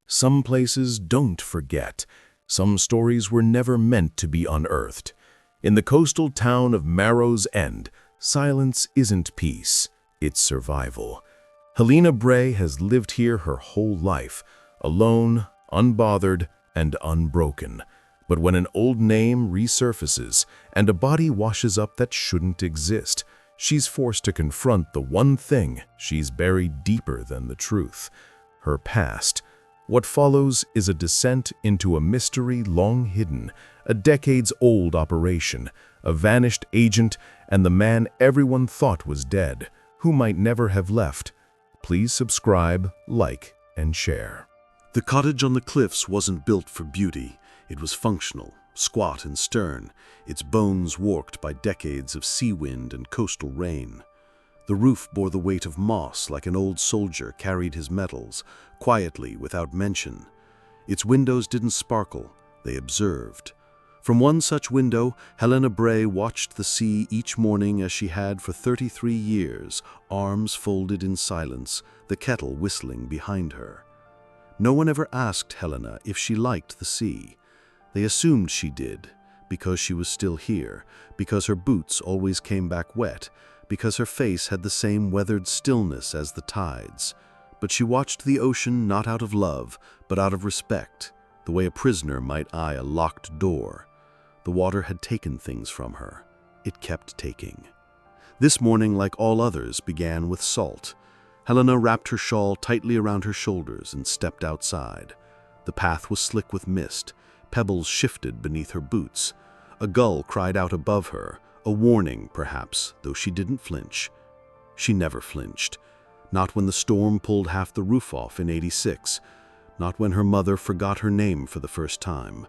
Some places don't forget. Some stories were never meant to be unearthed. In the coastal town of Marrow's End, silence isn't peace, it's survival. Helena Braye has lived here her whole life, alone, unbothered, and unbroken. But when an old name resurfaces and a body washes up that shouldn't exist, she's forced to confront the one thing she's buried deeper than the truth: her past. What follows is a descent into a mystery long hidden, a decades-old operation, a vanished agent, and the man everyone thought was dead, who might never have left. Please subscribe, like, and share. The cottage on the cliffs wasn't built for beauty. It was functional, squat and stern, its bones warped by decades of sea wind and coastal rain. The roof bore the weight of moss like an old soldier carried his medals, quietly, without mention. Its windows didn't sparkle, they observed. From one such window, Helena Braye watched the sea each morning as she had for 33 years, arms folded in silence, the kettle whistling behind her. No one ever asked Helena if she liked the sea. They assumed she did, because she was still here, because her boots always came back wet, because her face had the same weathered stillness as the tides. But she watched the ocean not out of love, but out of respect, the way a prisoner might eye a locked door. The water had taken things from her. It kept taking. This morning, like all others, began with salt. Helena wrapped her shawl tightly around her shoulders and stepped outside. The path was slick with mist. Pebbles shifted beneath her boots. A gull cried out above her, a warning, perhaps, though she didn't flinch. She never flinched. Not when the storm pulled half the roof off in '86. Not when her mother forgot her name for the first time.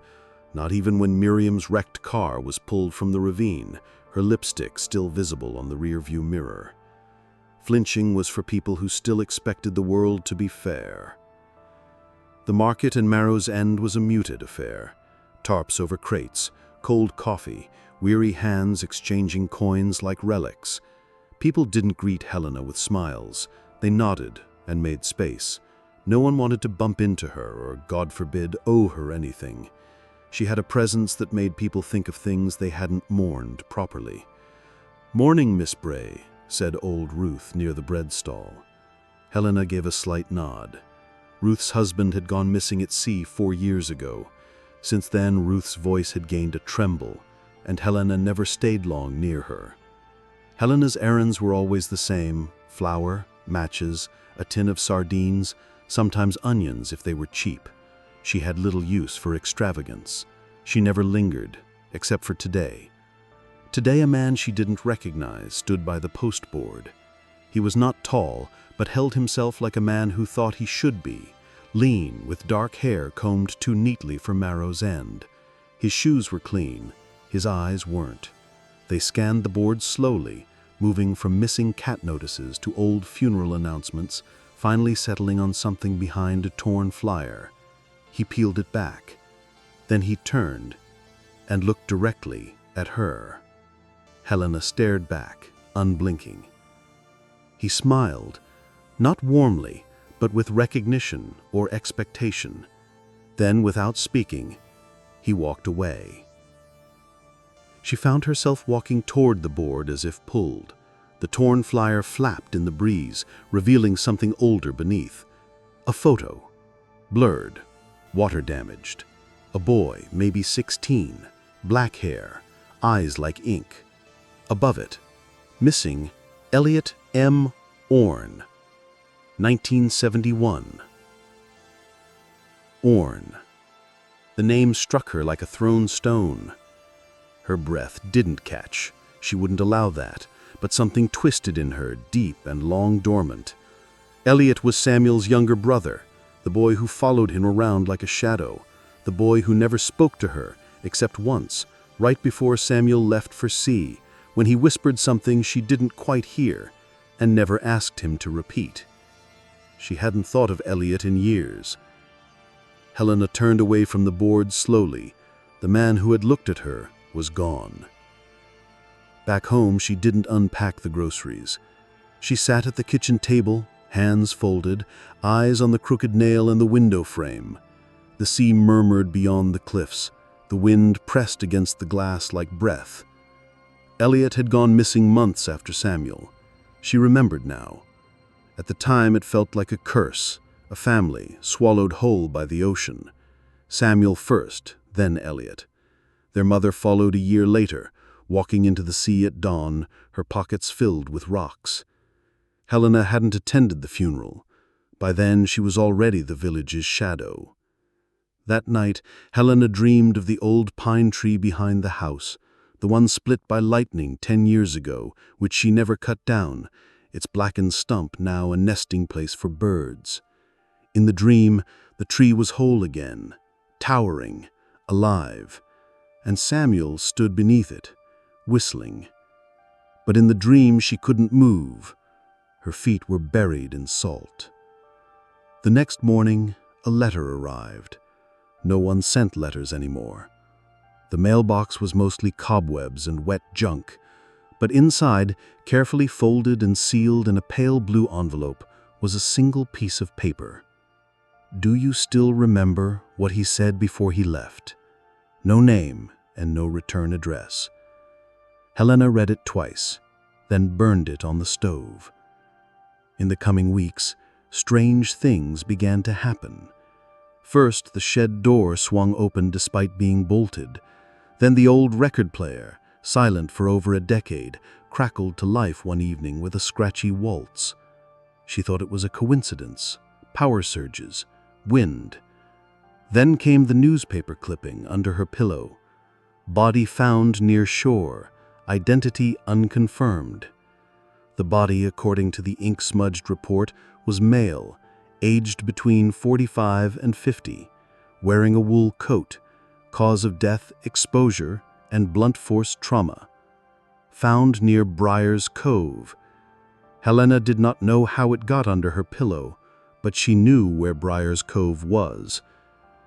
Not even when Miriam's wrecked car was pulled from the ravine, her lipstick still visible on the rearview mirror. Flinching was for people who still expected the world to be fair. The market in Marrow's End was a muted affair. Tarps over crates, cold coffee, weary hands exchanging coins like relics. People didn't greet Helena with smiles. They nodded and made space. No one wanted to bump into her or, God forbid, owe her anything. She had a presence that made people think of things they hadn't mourned properly. "Morning, Miss Braye," said old Ruth near the bread stall. Helena gave a slight nod. Ruth's husband had gone missing at sea 4 years ago. Since then, Ruth's voice had gained a tremble, and Helena never stayed long near her. Helena's errands were always the same: flour, matches, a tin of sardines, sometimes onions if they were cheap. She had little use for extravagance. She never lingered, except for today. Today, a man she didn't recognize stood by the postboard. He was not tall, but held himself like a man who thought he should be, lean, with dark hair combed too neatly for Marrow's End. His shoes were clean, his eyes weren't. They scanned the board slowly, moving from missing cat notices to old funeral announcements, finally settling on something behind a torn flyer. He peeled it back. Then he turned and looked directly at her. Helena stared back, unblinking. He smiled, not warmly, but with recognition or expectation. Then, without speaking, he walked away. She found herself walking toward the board as if pulled. The torn flyer flapped in the breeze, revealing something older beneath. A photo, blurred, water-damaged. A boy, maybe 16, black hair, eyes like ink. Above it, missing, Elliot M. Orne, 1971. Orne. The name struck her like a thrown stone. Her breath didn't catch. She wouldn't allow that, but something twisted in her, deep and long dormant. Elliot was Samuel's younger brother, the boy who followed him around like a shadow, the boy who never spoke to her, except once, right before Samuel left for sea, when he whispered something she didn't quite hear, and never asked him to repeat. She hadn't thought of Elliot in years. Helena turned away from the board slowly. The man who had looked at her was gone. Back home, she didn't unpack the groceries. She sat at the kitchen table, hands folded, eyes on the crooked nail in the window frame. The sea murmured beyond the cliffs. The wind pressed against the glass like breath. Elliot had gone missing months after Samuel. She remembered now. At the time it felt like a curse, a family swallowed whole by the ocean. Samuel first, then Elliot. Their mother followed a year later, walking into the sea at dawn, her pockets filled with rocks. Helena hadn't attended the funeral. By then she was already the village's shadow. That night, Helena dreamed of the old pine tree behind the house, the one split by lightning 10 years ago, which she never cut down, its blackened stump now a nesting place for birds. In the dream, the tree was whole again, towering, alive, and Samuel stood beneath it, whistling. But in the dream she couldn't move. Her feet were buried in salt. The next morning, a letter arrived. No one sent letters anymore. The mailbox was mostly cobwebs and wet junk, but inside, carefully folded and sealed in a pale blue envelope, was a single piece of paper. Do you still remember what he said before he left? No name and no return address. Helena read it twice, then burned it on the stove. In the coming weeks, strange things began to happen. First, the shed door swung open despite being bolted. Then the old record player, silent for over a decade, crackled to life one evening with a scratchy waltz. She thought it was a coincidence, power surges, wind. Then came the newspaper clipping under her pillow. Body found near shore, identity unconfirmed. The body, according to the ink-smudged report, was male, aged between 45 and 50, wearing a wool coat, cause of death exposure and blunt force trauma. Found near Briar's Cove. Helena did not know how it got under her pillow, but she knew where Briar's Cove was.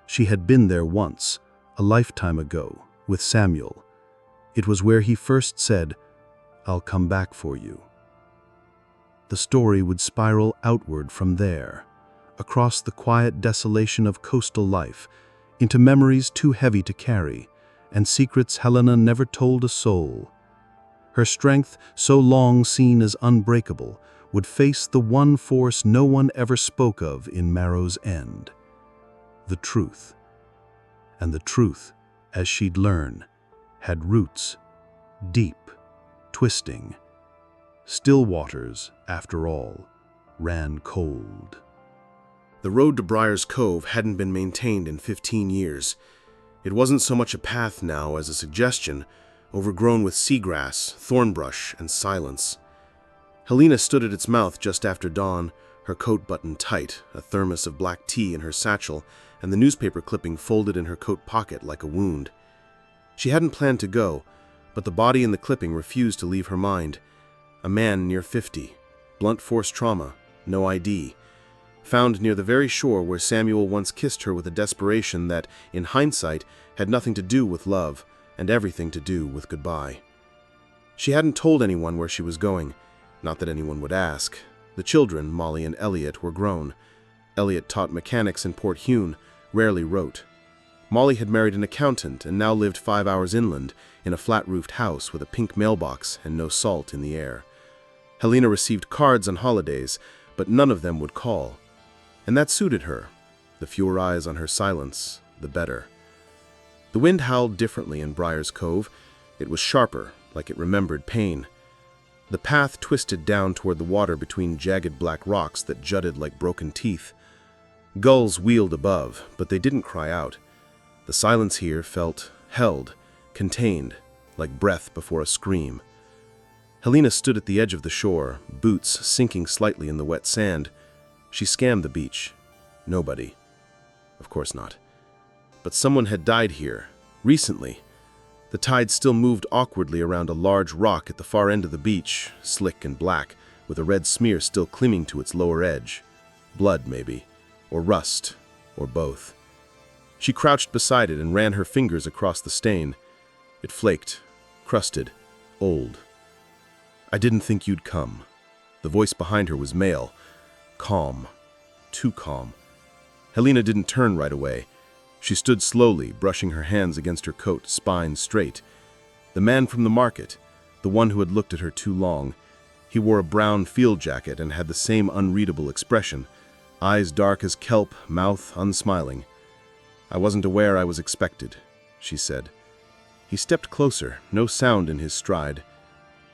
She had been there once, a lifetime ago, with Samuel. It was where he first said, "I'll come back for you." The story would spiral outward from there, across the quiet desolation of coastal life, into memories too heavy to carry, and secrets Helena never told a soul. Her strength, so long seen as unbreakable, would face the one force no one ever spoke of in Marrow's End. The truth. And the truth, as she'd learn, had roots, deep, twisting. Still waters, after all, ran cold. The road to Briar's Cove hadn't been maintained in 15 years. It wasn't so much a path now as a suggestion, overgrown with seagrass, thornbrush, and silence. Helena stood at its mouth just after dawn, her coat buttoned tight, a thermos of black tea in her satchel, and the newspaper clipping folded in her coat pocket like a wound. She hadn't planned to go, but the body in the clipping refused to leave her mind. A man near 50, blunt force trauma, no ID. Found near the very shore where Samuel once kissed her with a desperation that, in hindsight, had nothing to do with love and everything to do with goodbye. She hadn't told anyone where she was going, not that anyone would ask. The children, Molly and Elliot, were grown. Elliot taught mechanics in Port Hune, rarely wrote. Molly had married an accountant and now lived 5 hours inland in a flat-roofed house with a pink mailbox and no salt in the air. Helena received cards on holidays, but none of them would call. And that suited her. The fewer eyes on her silence, the better. The wind howled differently in Briar's Cove. It was sharper, like it remembered pain. The path twisted down toward the water between jagged black rocks that jutted like broken teeth. Gulls wheeled above, but they didn't cry out. The silence here felt held, contained, like breath before a scream. Helena stood at the edge of the shore, boots sinking slightly in the wet sand. She scanned the beach. Nobody. Of course not. But someone had died here, recently. The tide still moved awkwardly around a large rock at the far end of the beach, slick and black, with a red smear still clinging to its lower edge. Blood, maybe, or rust, or both. She crouched beside it and ran her fingers across the stain. It flaked, crusted, old. "I didn't think you'd come." The voice behind her was male, calm. Too calm. Helena didn't turn right away. She stood slowly, brushing her hands against her coat, spine straight. The man from the market, the one who had looked at her too long, he wore a brown field jacket and had the same unreadable expression, eyes dark as kelp, mouth unsmiling. "I wasn't aware I was expected," she said. He stepped closer, no sound in his stride.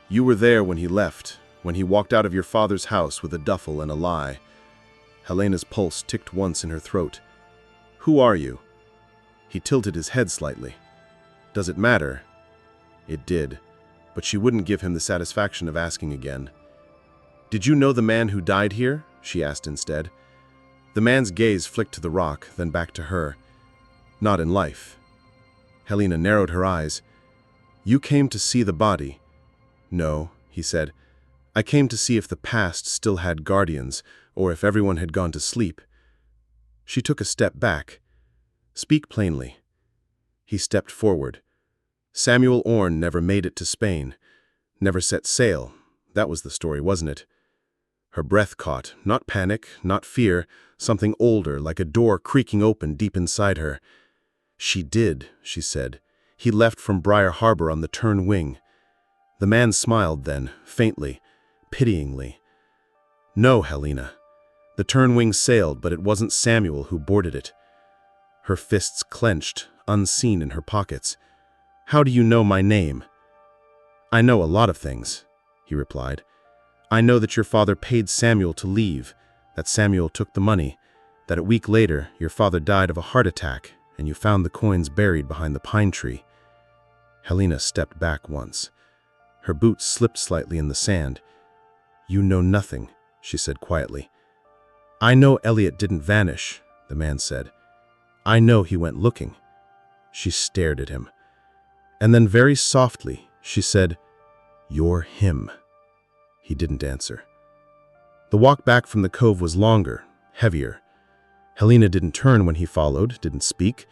"You were there when he left, when he walked out of your father's house with a duffel and a lie." Helena's pulse ticked once in her throat. "Who are you?" He tilted his head slightly. "Does it matter?" It did, but she wouldn't give him the satisfaction of asking again. "Did you know the man who died here?" she asked instead. The man's gaze flicked to the rock, then back to her. "Not in life." Helena narrowed her eyes. "You came to see the body." "No," he said. "I came to see if the past still had guardians, or if everyone had gone to sleep." She took a step back. "Speak plainly." He stepped forward. "Samuel Orne never made it to Spain. Never set sail. That was the story, wasn't it?" Her breath caught, not panic, not fear, something older, like a door creaking open deep inside her. "She did," she said. "He left from Briar Harbor on the Tern Wing." The man smiled then, faintly, pityingly. "No, Helena. The Tern Wing sailed, but it wasn't Samuel who boarded it." Her fists clenched, unseen in her pockets. "How do you know my name?" "I know a lot of things," he replied. "I know that your father paid Samuel to leave, that Samuel took the money, that a week later your father died of a heart attack, and you found the coins buried behind the pine tree." Helena stepped back once. Her boots slipped slightly in the sand. "You know nothing," she said quietly. "I know Elliot didn't vanish," the man said. "I know he went looking." She stared at him. And then very softly, she said, "You're him." He didn't answer. The walk back from the cove was longer, heavier. Helena didn't turn when he followed, didn't speak.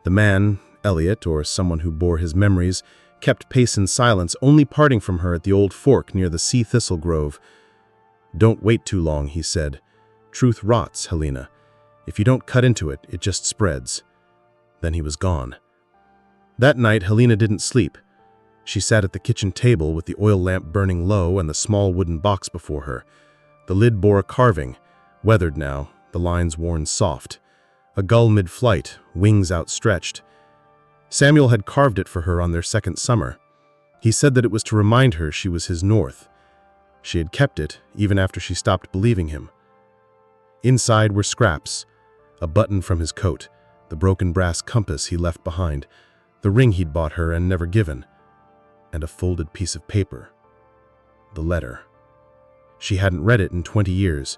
The man, Elliot, or someone who bore his memories, kept pace in silence, only parting from her at the old fork near the sea thistle grove. "Don't wait too long," he said. "Truth rots, Helena. If you don't cut into it, it just spreads." Then he was gone. That night, Helena didn't sleep. She sat at the kitchen table with the oil lamp burning low and the small wooden box before her. The lid bore a carving, weathered now, the lines worn soft. A gull mid-flight, wings outstretched. Samuel had carved it for her on their second summer. He said that it was to remind her she was his north. She had kept it, even after she stopped believing him. Inside were scraps, a button from his coat, the broken brass compass he left behind, the ring he'd bought her and never given, and a folded piece of paper. The letter. She hadn't read it in 20 years.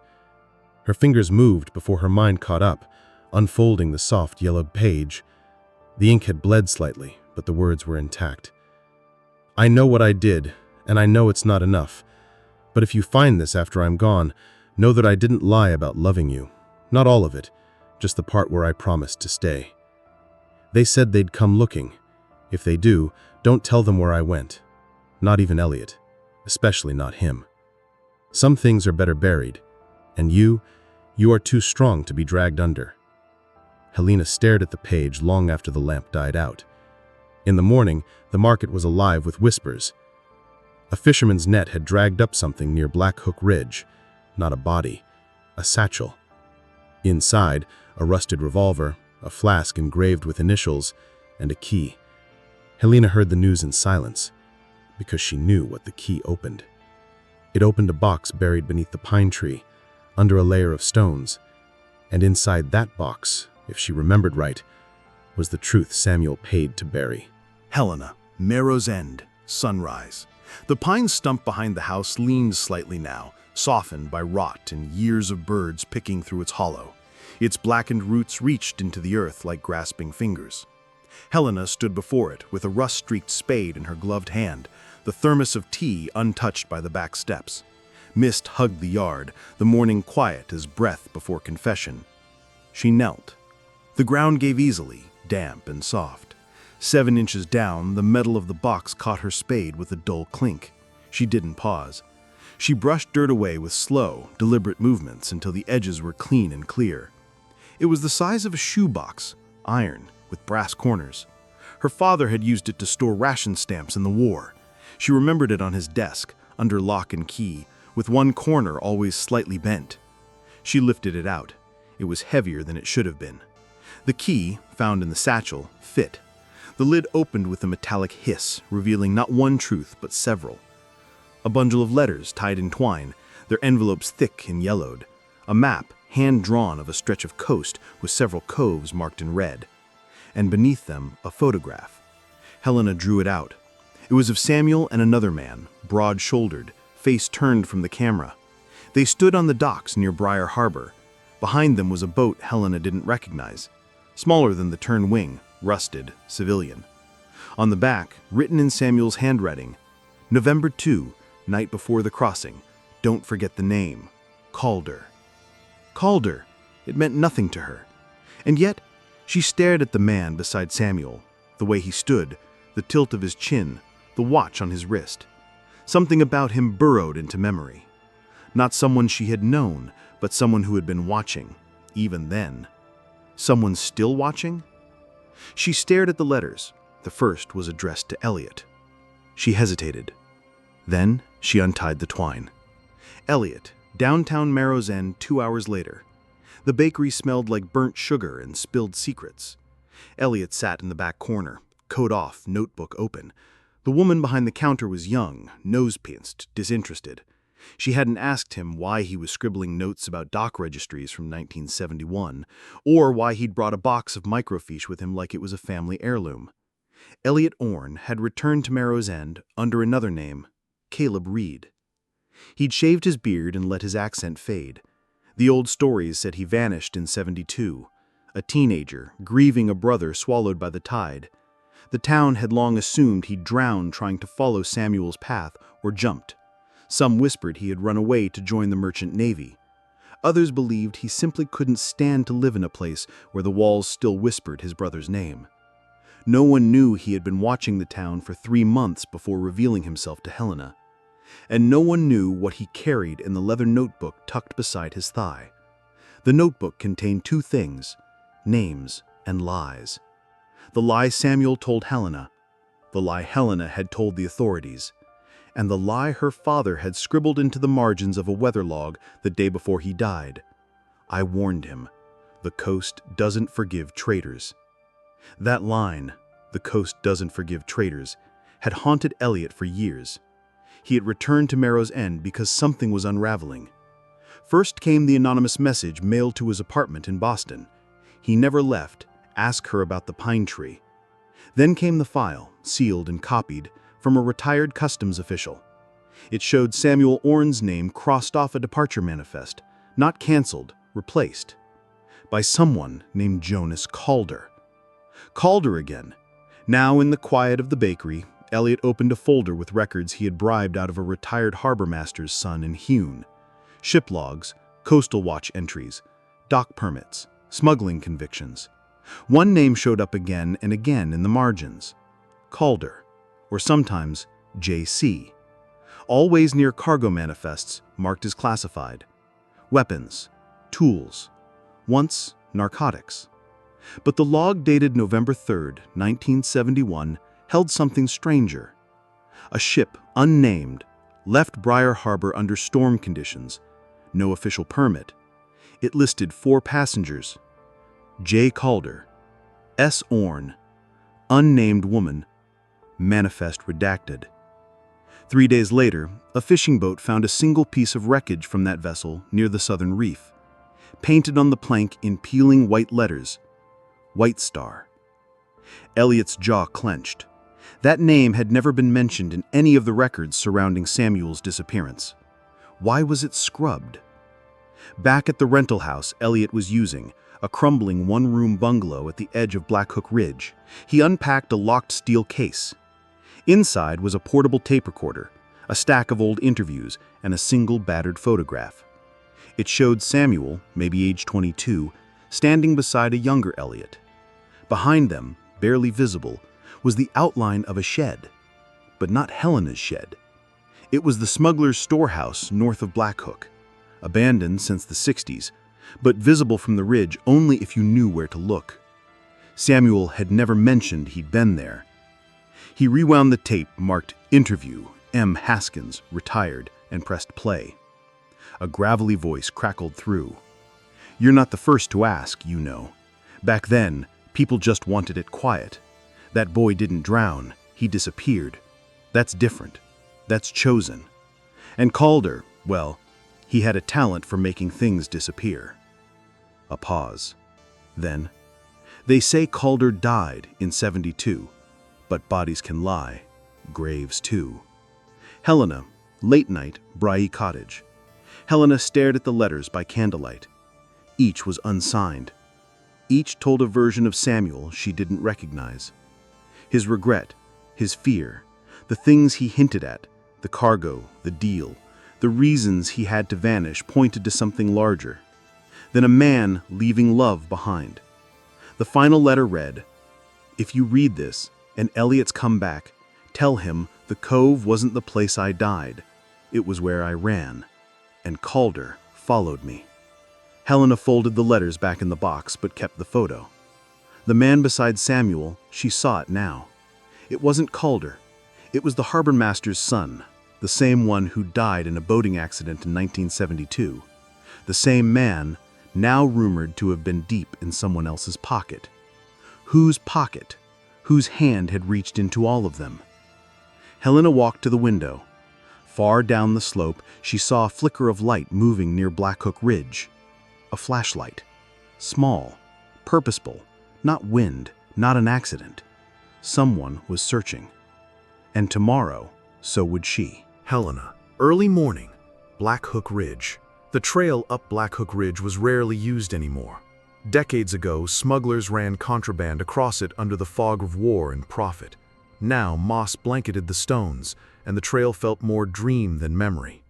Her fingers moved before her mind caught up, unfolding the soft yellowed page. The ink had bled slightly, but the words were intact. "I know what I did, and I know it's not enough. But if you find this after I'm gone, know that I didn't lie about loving you. Not all of it, just the part where I promised to stay. They said they'd come looking. If they do, don't tell them where I went. Not even Elliot, especially not him. Some things are better buried, and you are too strong to be dragged under." Helena stared at the page long after the lamp died out. In the morning, the market was alive with whispers. A fisherman's net had dragged up something near Black Hook Ridge. Not a body, a satchel. Inside, a rusted revolver, a flask engraved with initials, and a key. Helena heard the news in silence, because she knew what the key opened. It opened a box buried beneath the pine tree, under a layer of stones, and inside that box, if she remembered right, was the truth Samuel paid to bury. Helena, Marrow's End, sunrise. The pine stump behind the house leaned slightly now, softened by rot and years of birds picking through its hollow. Its blackened roots reached into the earth like grasping fingers. Helena stood before it with a rust-streaked spade in her gloved hand, the thermos of tea untouched by the back steps. Mist hugged the yard, the morning quiet as breath before confession. She knelt. The ground gave easily, damp and soft. 7 inches down, the metal of the box caught her spade with a dull clink. She didn't pause. She brushed dirt away with slow, deliberate movements until the edges were clean and clear. It was the size of a shoebox, iron, with brass corners. Her father had used it to store ration stamps in the war. She remembered it on his desk, under lock and key, with one corner always slightly bent. She lifted it out. It was heavier than it should have been. The key, found in the satchel, fit. The lid opened with a metallic hiss, revealing not one truth, but several. A bundle of letters tied in twine, their envelopes thick and yellowed. A map, hand-drawn of a stretch of coast with several coves marked in red. And beneath them, a photograph. Helena drew it out. It was of Samuel and another man, broad-shouldered, face turned from the camera. They stood on the docks near Briar Harbor. Behind them was a boat Helena didn't recognize, smaller than the Tern wing, rusted, civilian. On the back, written in Samuel's handwriting, November 2, night before the crossing. Don't forget the name. Calder. Calder. It meant nothing to her. And yet, she stared at the man beside Samuel, the way he stood, the tilt of his chin, the watch on his wrist. Something about him burrowed into memory. Not someone she had known, but someone who had been watching, even then. Someone still watching? She stared at the letters. The first was addressed to Elliot. She hesitated. Then she untied the twine. Elliot, downtown Marrow's End 2 hours later. The bakery smelled like burnt sugar and spilled secrets. Elliot sat in the back corner, coat off, notebook open. The woman behind the counter was young, nose-pinced, disinterested. She hadn't asked him why he was scribbling notes about dock registries from 1971, or why he'd brought a box of microfiche with him like it was a family heirloom. Elliot Orne had returned to Marrow's End under another name, Caleb Reed. He'd shaved his beard and let his accent fade. The old stories said he vanished in '72, a teenager, grieving a brother swallowed by the tide. The town had long assumed he'd drowned trying to follow Samuel's path or jumped. Some whispered he had run away to join the merchant navy. Others believed he simply couldn't stand to live in a place where the walls still whispered his brother's name. No one knew he had been watching the town for 3 months before revealing himself to Helena. And no one knew what he carried in the leather notebook tucked beside his thigh. The notebook contained 2 things, names and lies. The lie Samuel told Helena, the lie Helena had told the authorities, and the lie her father had scribbled into the margins of a weather log the day before he died. I warned him, the coast doesn't forgive traitors. That line, the coast doesn't forgive traitors, had haunted Elliot for years. He had returned to Marrow's End because something was unraveling. First came the anonymous message mailed to his apartment in Boston. He never left. Ask her about the pine tree. Then came the file, sealed and copied, from a retired customs official. It showed Samuel Orne's name crossed off a departure manifest, not canceled, replaced, by someone named Jonas Calder. Calder again. Now in the quiet of the bakery, Elliot opened a folder with records he had bribed out of a retired harbor master's son in Hune. Ship logs, coastal watch entries, dock permits, smuggling convictions. One name showed up again and again in the margins. Calder, or sometimes J.C. Always near cargo manifests marked as classified. Weapons, tools, once narcotics. But the log dated November 3, 1971, held something stranger. A ship, unnamed, left Briar Harbor under storm conditions. No official permit. It listed 4 passengers. J. Calder, S. Orne, unnamed woman, manifest redacted. 3 days later, a fishing boat found a single piece of wreckage from that vessel near the southern reef. Painted on the plank in peeling white letters, White Star. Elliot's jaw clenched. That name had never been mentioned in any of the records surrounding Samuel's disappearance. Why was it scrubbed? Back at the rental house Elliot was using, a crumbling one-room bungalow at the edge of Black Hook Ridge, he unpacked a locked steel case. Inside was a portable tape recorder, a stack of old interviews, and a single battered photograph. It showed Samuel, maybe age 22, standing beside a younger Elliot. Behind them, barely visible, was the outline of a shed, but not Helena's shed. It was the smuggler's storehouse north of Black Hook, abandoned since the 60s, but visible from the ridge only if you knew where to look. Samuel had never mentioned he'd been there. He rewound the tape marked Interview, M. Haskins, retired, and pressed play. A gravelly voice crackled through. "You're not the first to ask, you know. Back then, people just wanted it quiet. That boy didn't drown, he disappeared. That's different. That's chosen. And Calder, well, he had a talent for making things disappear." A pause. Then, "They say Calder died in 72, but bodies can lie, graves too." Helena, late night, Braye cottage. Helena stared at the letters by candlelight. Each was unsigned. Each told a version of Samuel she didn't recognize. His regret, his fear, the things he hinted at, the cargo, the deal, the reasons he had to vanish pointed to something larger. Then a man leaving love behind. The final letter read, "If you read this and Elliot's come back, tell him the cove wasn't the place I died. It was where I ran. And Calder followed me." Helena folded the letters back in the box but kept the photo. The man beside Samuel, she saw it now. It wasn't Calder. It was the harbor master's son, the same one who died in a boating accident in 1972. The same man, now rumored to have been deep in someone else's pocket. Whose pocket? Whose hand had reached into all of them? Helena walked to the window. Far down the slope, she saw a flicker of light moving near Black Hook Ridge. A flashlight. Small, purposeful, not wind, not an accident. Someone was searching. And tomorrow, so would she. Helena. Early morning. Black Hook Ridge. The trail up Black Hook Ridge was rarely used anymore. Decades ago, smugglers ran contraband across it under the fog of war and profit. Now, moss blanketed the stones, and the trail felt more dream than memory.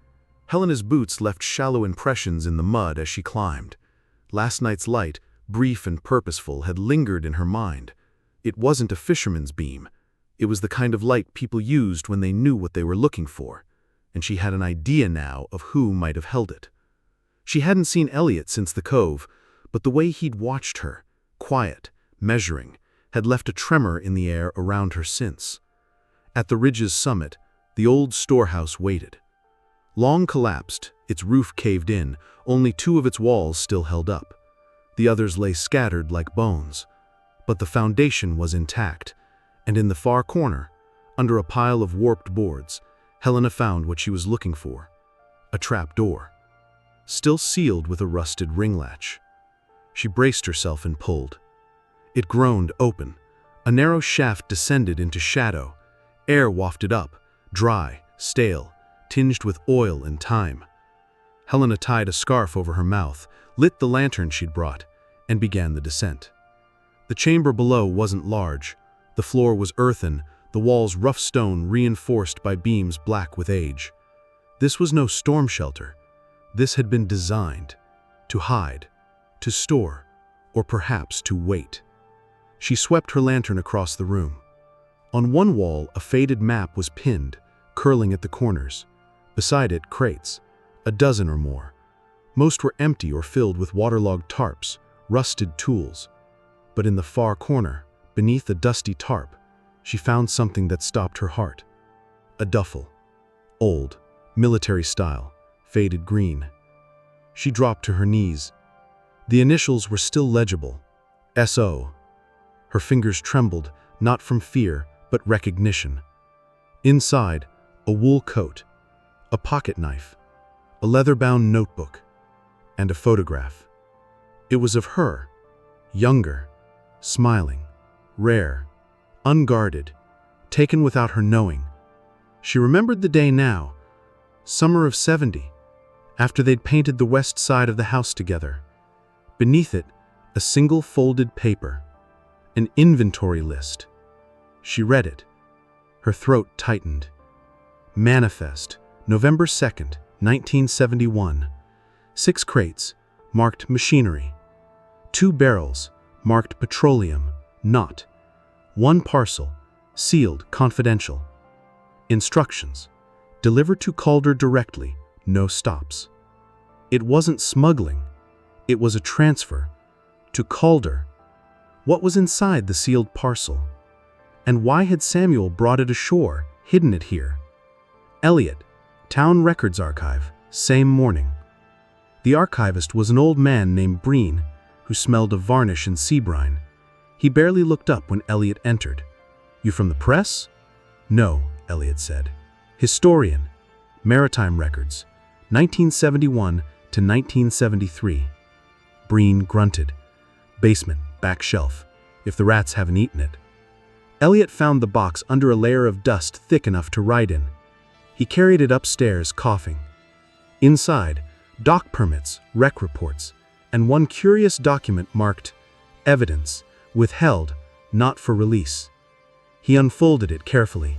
Helena's boots left shallow impressions in the mud as she climbed. Last night's light, brief and purposeful, had lingered in her mind. It wasn't a fisherman's beam. It was the kind of light people used when they knew what they were looking for, and she had an idea now of who might have held it. She hadn't seen Elliot since the cove, but the way he'd watched her, quiet, measuring, had left a tremor in the air around her since. At the ridge's summit, the old storehouse waited. Long collapsed, its roof caved in, only two of its walls still held up. The others lay scattered like bones. But the foundation was intact, and in the far corner, under a pile of warped boards, Helena found what she was looking for: a trap door, still sealed with a rusted ring latch. She braced herself and pulled. It groaned open. A narrow shaft descended into shadow. Air wafted up, dry, stale, tinged with oil and time. Helena tied a scarf over her mouth, lit the lantern she'd brought, and began the descent. The chamber below wasn't large. The floor was earthen, the walls rough stone reinforced by beams black with age. This was no storm shelter. This had been designed to hide, to store, or perhaps to wait. She swept her lantern across the room. On one wall, a faded map was pinned, curling at the corners. Beside it, crates, a dozen or more. Most were empty or filled with waterlogged tarps, rusted tools. But in the far corner, beneath a dusty tarp, she found something that stopped her heart. A duffel. Old, military style, faded green. She dropped to her knees. The initials were still legible. S.O. Her fingers trembled, not from fear, but recognition. Inside, a wool coat, a pocket knife, a leather-bound notebook, and a photograph. It was of her, younger, smiling, rare, unguarded, taken without her knowing. She remembered the day now, summer of 70, after they'd painted the west side of the house together. Beneath it, a single folded paper, an inventory list. She read it. Her throat tightened. Manifest, November 2nd, 1971. 6 crates, marked machinery. 2 barrels, marked petroleum, not. 1 parcel, sealed confidential. Instructions: Deliver to Calder directly, no stops. It wasn't smuggling. It was a transfer. To Calder. What was inside the sealed parcel? And why had Samuel brought it ashore, hidden it here? Elliot, Town Records Archive, same morning. The archivist was an old man named Breen, who smelled of varnish and sea brine. He barely looked up when Elliot entered. "You from the press?" "No," Elliot said. "Historian, Maritime Records, 1971 to 1973. Breen grunted. "Basement, back shelf, if the rats haven't eaten it." Elliot found the box under a layer of dust thick enough to write in. He carried it upstairs, coughing. Inside, dock permits, wreck reports, and one curious document marked "Evidence, withheld, not for release." He unfolded it carefully.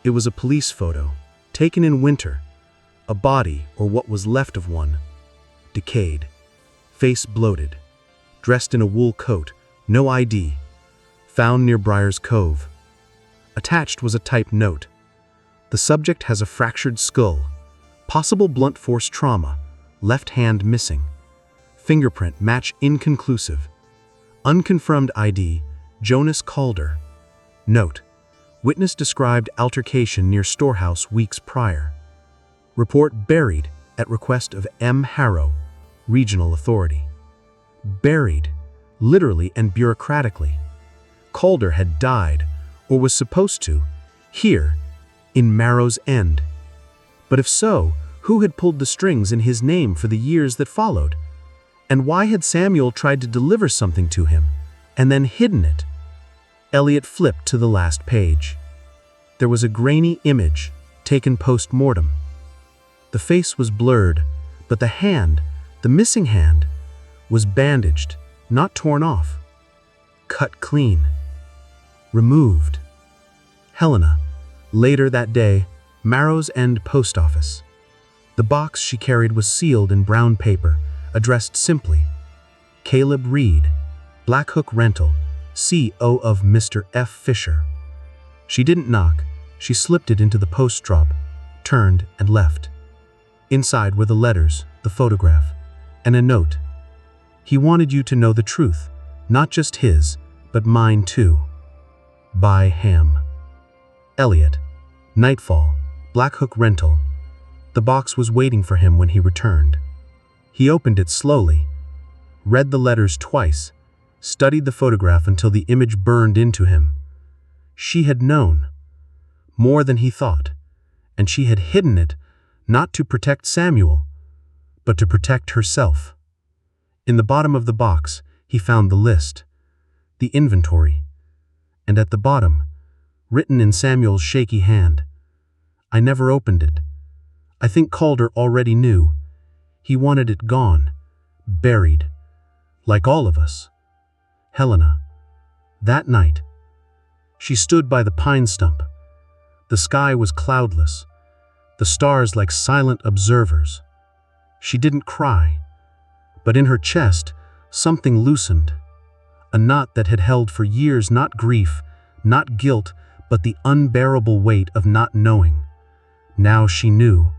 It was a police photo, taken in winter, a body or what was left of one, decayed, face bloated, dressed in a wool coat, no ID, found near Briar's Cove. Attached was a typed note. The subject has a fractured skull, possible blunt force trauma, left hand missing. Fingerprint match inconclusive. Unconfirmed ID, Jonas Calder. Note: witness described altercation near storehouse weeks prior. Report buried at request of M. Harrow, Regional Authority. Buried, literally and bureaucratically. Calder had died, or was supposed to, here, in Marrow's End. But if so, who had pulled the strings in his name for the years that followed? And why had Samuel tried to deliver something to him, and then hidden it? Elliot flipped to the last page. There was a grainy image, taken post-mortem. The face was blurred, but the hand, the missing hand, was bandaged, not torn off. Cut clean. Removed. Helena, later that day, Marrow's End Post Office. The box she carried was sealed in brown paper, addressed simply, Caleb Reed, Black Hook Rental, CO of Mr. F. Fisher. She didn't knock. She slipped it into the post drop, turned, and left. Inside were the letters, the photograph, and a note. "He wanted you to know the truth, not just his, but mine too. By Ham." Elliot, Nightfall, Black Hook Rental. The box was waiting for him when he returned. He opened it slowly, read the letters twice, studied the photograph until the image burned into him. She had known, more than he thought, and she had hidden it, not to protect Samuel, but to protect herself. In the bottom of the box, he found the list, the inventory, and at the bottom, written in Samuel's shaky hand, "I never opened it. I think Calder already knew. He wanted it gone, buried, like all of us." Helena. That night, she stood by the pine stump. The sky was cloudless, the stars like silent observers. She didn't cry, but in her chest, something loosened. A knot that had held for years not grief, not guilt, but the unbearable weight of not knowing. Now she knew.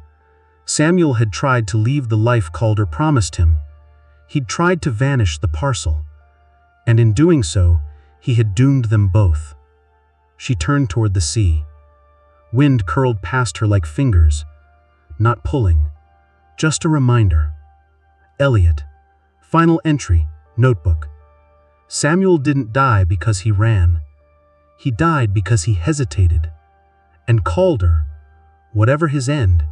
Samuel had tried to leave the life Calder promised him. He'd tried to vanish the parcel, and in doing so, he had doomed them both. She turned toward the sea. Wind curled past her like fingers, not pulling, just a reminder. Elliot. Final entry, notebook. Samuel didn't die because he ran. He died because he hesitated. And Calder, whatever his end,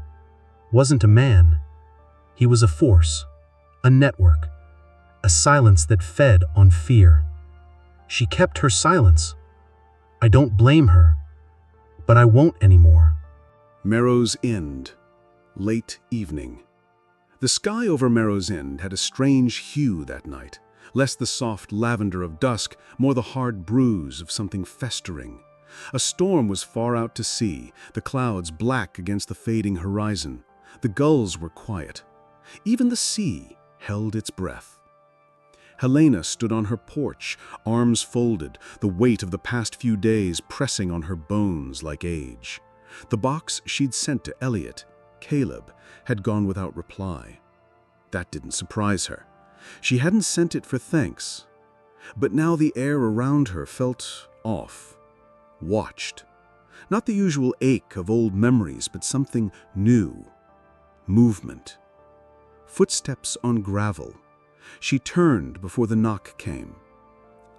wasn't a man. He was a force, a network, a silence that fed on fear. She kept her silence. I don't blame her, but I won't anymore. Marrow's End. Late evening. The sky over Marrow's End had a strange hue that night, less the soft lavender of dusk, more the hard bruise of something festering. A storm was far out to sea, the clouds black against the fading horizon. The gulls were quiet. Even the sea held its breath. Helena stood on her porch, arms folded, the weight of the past few days pressing on her bones like age. The box she'd sent to Elliot, Caleb, had gone without reply. That didn't surprise her. She hadn't sent it for thanks. But now the air around her felt off, watched. Not the usual ache of old memories, but something new. Movement. Footsteps on gravel. She turned before the knock came.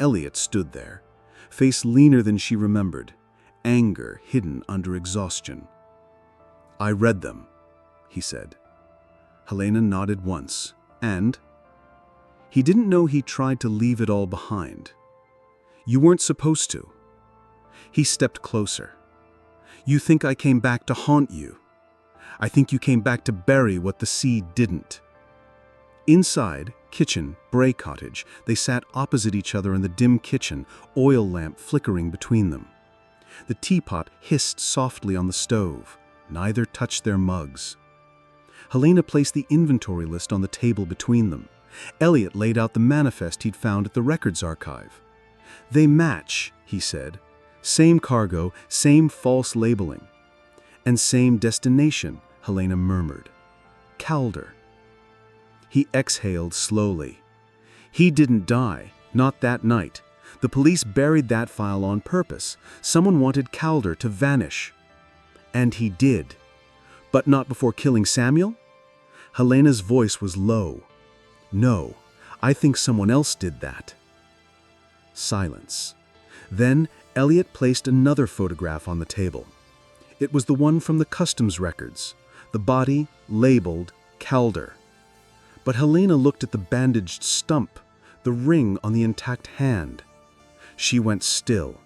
Elliot stood there, face leaner than she remembered, anger hidden under exhaustion. "I read them," he said. Helena nodded once, and he didn't know he tried to leave it all behind. "You weren't supposed to." He stepped closer. "You think I came back to haunt you. I think you came back to bury what the sea didn't." Inside, kitchen, Braye cottage, they sat opposite each other in the dim kitchen, oil lamp flickering between them. The teapot hissed softly on the stove. Neither touched their mugs. Helena placed the inventory list on the table between them. Elliot laid out the manifest he'd found at the records archive. "They match," he said. "Same cargo, same false labeling." "And same destination," Helena murmured. "Calder." He exhaled slowly. He didn't die, not that night. The police buried that file on purpose. Someone wanted Calder to vanish. And he did. But not before killing Samuel? Helena's voice was low. "No, I think someone else did that." Silence. Then Elliot placed another photograph on the table. It was the one from the customs records, the body labeled Calder. But Helena looked at the bandaged stump, the ring on the intact hand. She went still.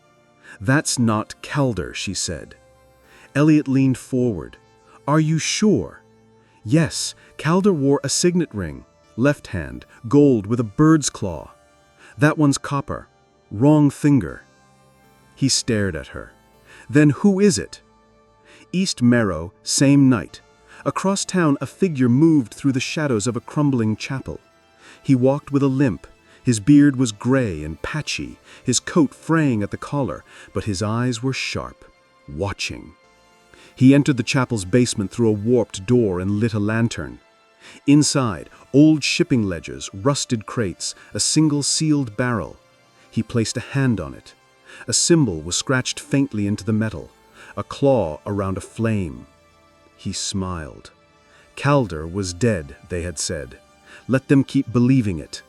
"That's not Calder," she said. Elliot leaned forward. "Are you sure?" "Yes, Calder wore a signet ring, left hand, gold with a bird's claw. That one's copper, wrong finger." He stared at her. "Then who is it?" "East Marrow, same night. Across town a figure moved through the shadows of a crumbling chapel. He walked with a limp. His beard was gray and patchy, his coat fraying at the collar, but his eyes were sharp, watching. He entered the chapel's basement through a warped door and lit a lantern. Inside, old shipping ledgers, rusted crates, a single sealed barrel. He placed a hand on it. A symbol was scratched faintly into the metal, a claw around a flame. He smiled. Calder was dead, they had said. Let them keep believing it.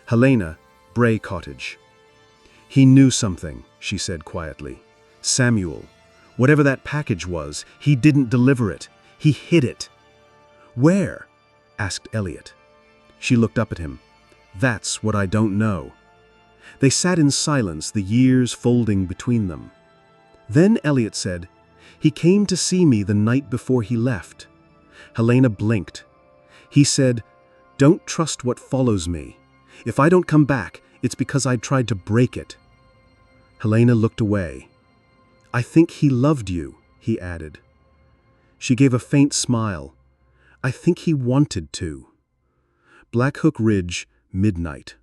Helena, Braye cottage. "He knew something," she said quietly. "Samuel. Whatever that package was, he didn't deliver it. He hid it." "Where?" asked Elliot. She looked up at him. "That's what I don't know." They sat in silence, the years folding between them. Then Elliot said, "He came to see me the night before he left." Helena blinked. He said, "Don't trust what follows me. If I don't come back, it's because I tried to break it." Helena looked away. "I think he loved you," he added. She gave a faint smile. "I think he wanted to." Black Hook Ridge, midnight.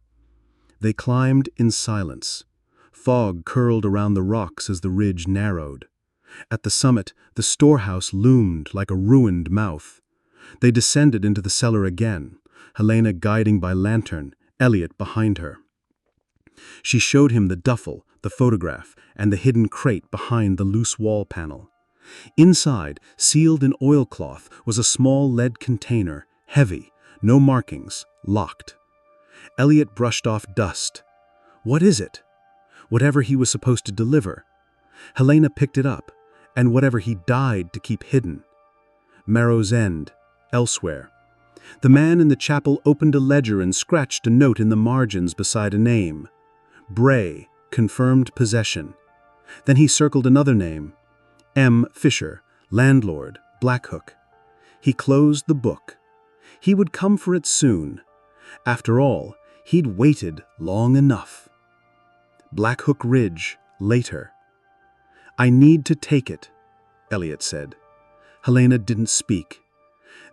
They climbed in silence. Fog curled around the rocks as the ridge narrowed. At the summit, the storehouse loomed like a ruined mouth. They descended into the cellar again, Helena guiding by lantern, Elliot behind her. She showed him the duffel, the photograph, and the hidden crate behind the loose wall panel. Inside, sealed in oilcloth, was a small lead container, heavy, no markings, locked. Elliot brushed off dust. What is it? Whatever he was supposed to deliver. Helena picked it up, and whatever he died to keep hidden. Marrow's End, elsewhere. The man in the chapel opened a ledger and scratched a note in the margins beside a name. Braye, confirmed possession. Then he circled another name. M. Fisher, landlord, Black Hook. He closed the book. He would come for it soon. After all, he'd waited long enough. Black Hook Ridge, later. "I need to take it," Elliot said. Helena didn't speak.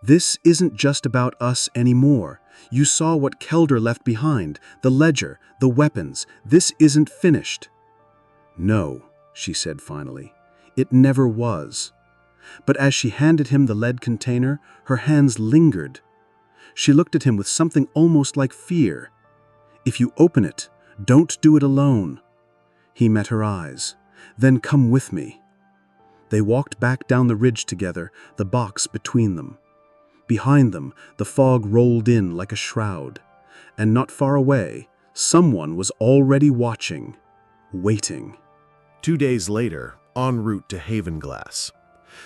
"This isn't just about us anymore. You saw what Calder left behind, the ledger, the weapons. This isn't finished." "No," she said finally. It never was. But as she handed him the lead container, her hands lingered. She looked at him with something almost like fear. "If you open it, don't do it alone." He met her eyes. "Then come with me." They walked back down the ridge together, the box between them. Behind them, the fog rolled in like a shroud. And not far away, someone was already watching, waiting. 2 days later, en route to Havenglass.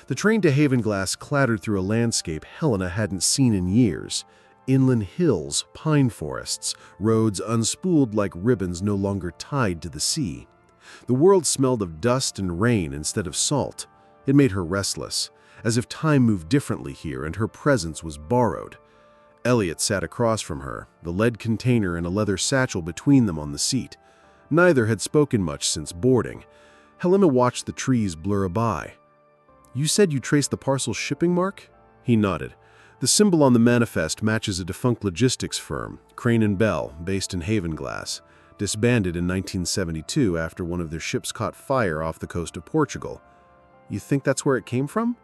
The train to Havenglass clattered through a landscape Helena hadn't seen in years. Inland hills, pine forests, roads unspooled like ribbons no longer tied to the sea. The world smelled of dust and rain instead of salt. It made her restless, as if time moved differently here and her presence was borrowed. Elliot sat across from her, the lead container and a leather satchel between them on the seat. Neither had spoken much since boarding. Helena watched the trees blur by. "You said you traced the parcel's shipping mark?" He nodded. The symbol on the manifest matches a defunct logistics firm, Crane & Bell, based in Havenglass, disbanded in 1972 after one of their ships caught fire off the coast of Portugal. "You think that's where it came from?"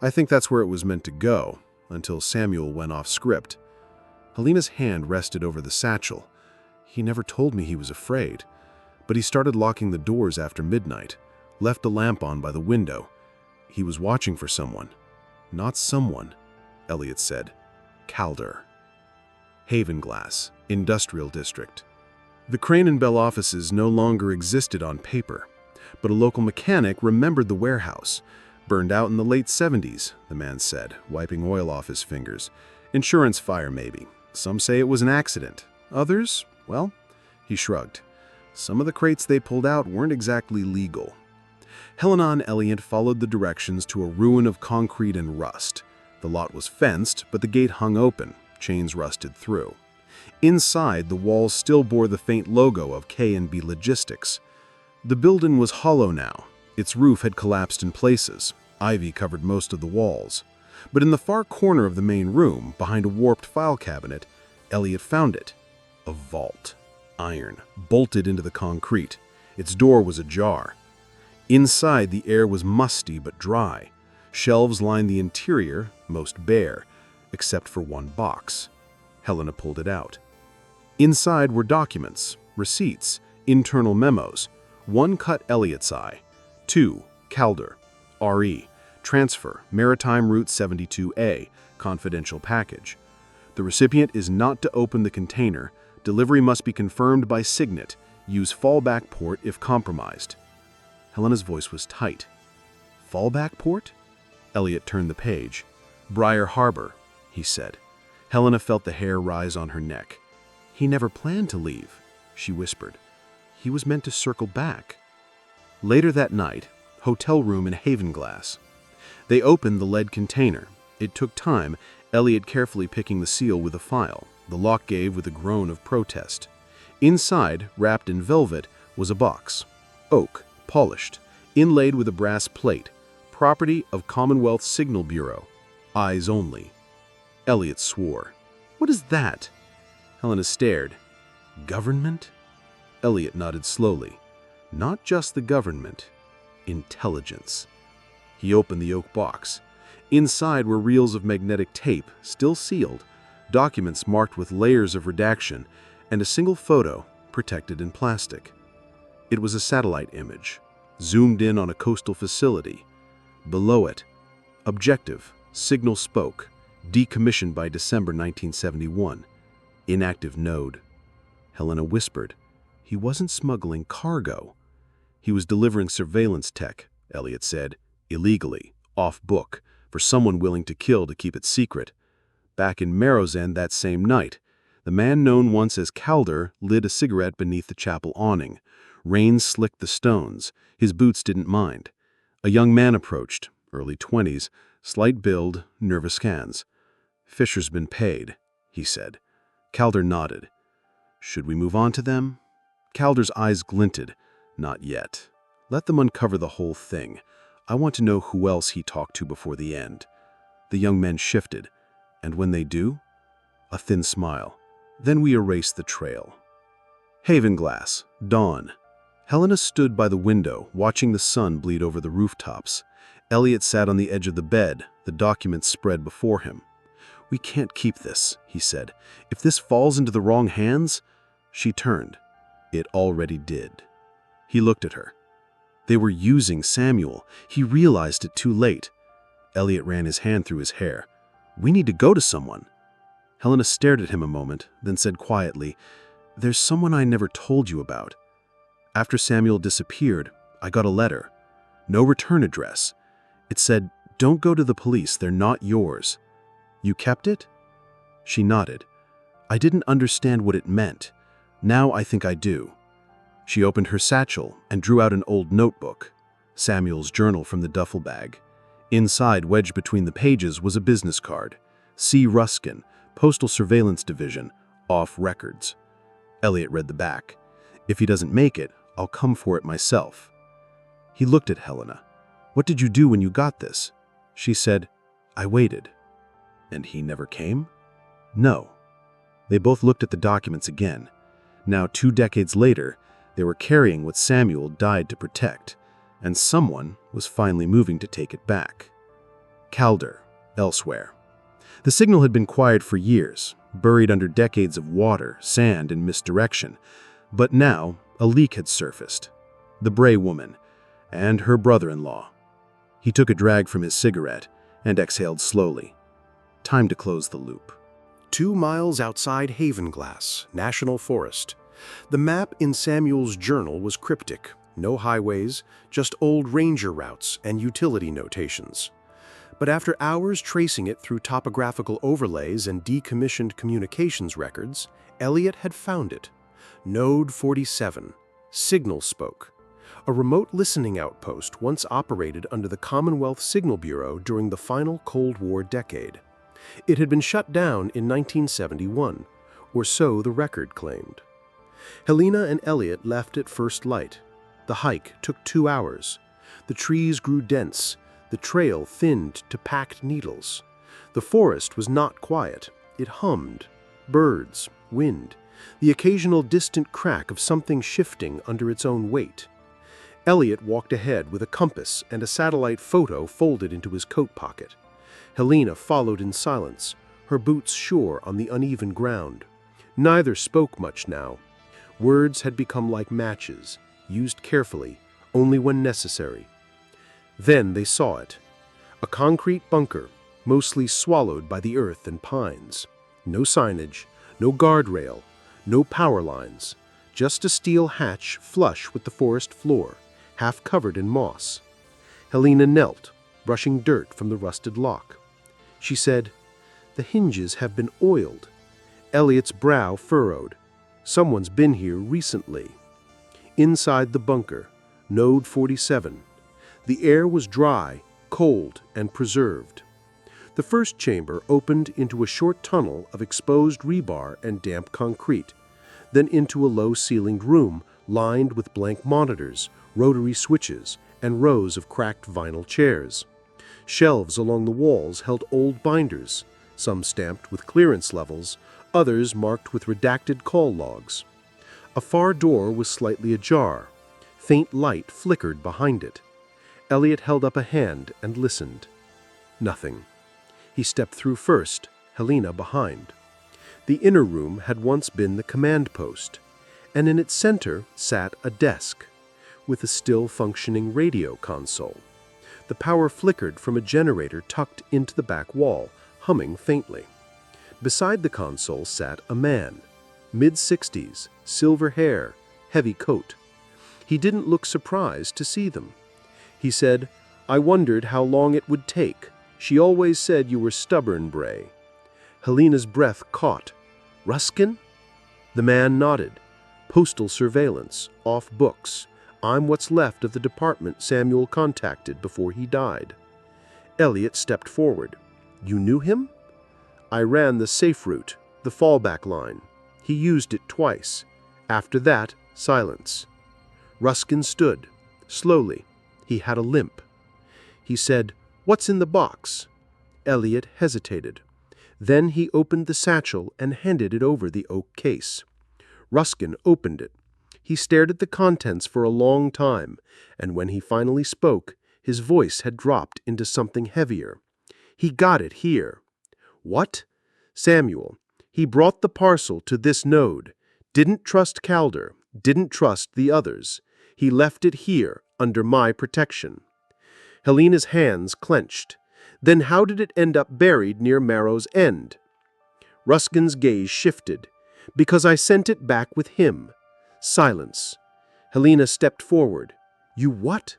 "I think that's where it was meant to go, until Samuel went off script." Helena's hand rested over the satchel. "He never told me he was afraid. But he started locking the doors after midnight, left a lamp on by the window. He was watching for someone." "Not someone," Elliot said. "Calder." Havenglass, Industrial District. The Crane & Bell offices no longer existed on paper, but a local mechanic remembered the warehouse. "Burned out in the late 70s, the man said, wiping oil off his fingers. "Insurance fire, maybe. Some say it was an accident. Others, well," he shrugged. "Some of the crates they pulled out weren't exactly legal." Helena and Elliot followed the directions to a ruin of concrete and rust. The lot was fenced, but the gate hung open, chains rusted through. Inside, the walls still bore the faint logo of K&B Logistics. The building was hollow now. Its roof had collapsed in places. Ivy covered most of the walls. But in the far corner of the main room, behind a warped file cabinet, Elliot found it. A vault. Iron, bolted into the concrete. Its door was ajar. Inside, the air was musty but dry. Shelves lined the interior, most bare, except for one box. Helena pulled it out. Inside were documents, receipts, internal memos. One caught Elliot's eye. 2. Calder. RE. Transfer. Maritime Route 72A. Confidential package. The recipient is not to open the container. Delivery must be confirmed by signet. Use fallback port if compromised. Helena's voice was tight. "Fallback port?" Elliot turned the page. "Briar Harbor," he said. Helena felt the hair rise on her neck. "He never planned to leave," she whispered. "He was meant to circle back." Later that night, hotel room in Havenglass. They opened the lead container. It took time, Elliot carefully picking the seal with a file. The lock gave with a groan of protest. Inside, wrapped in velvet, was a box. Oak, polished, inlaid with a brass plate. Property of Commonwealth Signal Bureau. Eyes only. Elliot swore. "What is that?" Helena stared. "Government?" Elliot nodded slowly. "Not just the government. Intelligence." He opened the oak box. Inside were reels of magnetic tape, still sealed, documents marked with layers of redaction, and a single photo protected in plastic. It was a satellite image, zoomed in on a coastal facility. Below it, objective, signal spoke, decommissioned by December 1971. Inactive node. Helena whispered. He wasn't smuggling cargo. He was delivering surveillance tech, Elliot said, illegally, off book, for someone willing to kill to keep it secret. Back in Marrow's End that same night, the man known once as Calder lit a cigarette beneath the chapel awning. Rain slicked the stones. His boots didn't mind. A young man approached, early 20s, slight build, nervous hands. "Fisher's been paid," he said. Calder nodded. "Should we move on to them?" Calder's eyes glinted. "Not yet. Let them uncover the whole thing. I want to know who else he talked to before the end." The young men shifted. "And when they do?" A thin smile. "Then we erase the trail." Havenglass, dawn. Helena stood by the window, watching the sun bleed over the rooftops. Elliot sat on the edge of the bed, the documents spread before him. "We can't keep this," he said. "If this falls into the wrong hands—" She turned. It already did. He looked at her. They were using Samuel. He realized it too late. Elliot ran his hand through his hair. "We need to go to someone." Helena stared at him a moment, then said quietly, "There's someone I never told you about. After Samuel disappeared, I got a letter. No return address. It said, 'Don't go to the police, they're not yours.' You kept it?" She nodded. "I didn't understand what it meant. Now I think I do." She opened her satchel and drew out an old notebook, Samuel's journal from the duffel bag. Inside, wedged between the pages, was a business card. C. Ruskin, Postal Surveillance Division, off records. Elliot read the back. "If he doesn't make it, I'll come for it myself." He looked at Helena. "What did you do when you got this?" She said, "I waited." "And he never came?" "No." They both looked at the documents again. Now, 2 decades later, they were carrying what Samuel died to protect, and someone was finally moving to take it back. Calder, elsewhere. The signal had been quiet for years, buried under decades of water, sand, and misdirection. But now, a leak had surfaced. The Braye woman, and her brother-in-law. He took a drag from his cigarette and exhaled slowly. Time to close the loop. 2 miles outside Havenglass National Forest. The map in Samuel's journal was cryptic. No highways, just old ranger routes and utility notations. But after hours tracing it through topographical overlays and decommissioned communications records, Elliot had found it. Node 47, Signal Spoke, a remote listening outpost once operated under the Commonwealth Signal Bureau during the final Cold War decade. It had been shut down in 1971, or so the record claimed. Helena and Elliot left at first light. The hike took 2 hours. The trees grew dense, the trail thinned to packed needles. The forest was not quiet. It hummed. Birds, wind, the occasional distant crack of something shifting under its own weight. Elliot walked ahead with a compass and a satellite photo folded into his coat pocket. Helena followed in silence, her boots sure on the uneven ground. Neither spoke much now. Words had become like matches, used carefully, only when necessary. Then they saw it. A concrete bunker, mostly swallowed by the earth and pines. No signage, no guardrail, no power lines, just a steel hatch flush with the forest floor, half covered in moss. Helena knelt, brushing dirt from the rusted lock. She said, "The hinges have been oiled." Elliot's brow furrowed. "Someone's been here recently." Inside the bunker, Node 47. The air was dry, cold, and preserved. The first chamber opened into a short tunnel of exposed rebar and damp concrete, then into a low-ceilinged room lined with blank monitors, rotary switches, and rows of cracked vinyl chairs. Shelves along the walls held old binders, some stamped with clearance levels, others marked with redacted call logs. A far door was slightly ajar. Faint light flickered behind it. Elliot held up a hand and listened. Nothing. He stepped through first, Helena behind. The inner room had once been the command post, and in its center sat a desk with a still-functioning radio console. The power flickered from a generator tucked into the back wall, humming faintly. Beside the console sat a man, mid-60s, silver hair, heavy coat. He didn't look surprised to see them. He said, "I wondered how long it would take. She always said you were stubborn, Braye." Helena's breath caught. "Ruskin?" The man nodded. "Postal surveillance, off books. I'm what's left of the department Samuel contacted before he died." Elliot stepped forward. "You knew him?" "I ran the safe route, the fallback line. He used it twice. After that, silence." Ruskin stood. Slowly. He had a limp. He said, "What's in the box?" Elliot hesitated. Then he opened the satchel and handed it over the oak case. Ruskin opened it. He stared at the contents for a long time, and when he finally spoke, his voice had dropped into something heavier. He got it here. What? Samuel. He brought the parcel to this node. Didn't trust Calder, didn't trust the others. He left it here, under my protection. Helena's hands clenched. Then how did it end up buried near Marrow's End? Ruskin's gaze shifted. Because I sent it back with him. Silence. Helena stepped forward. You what?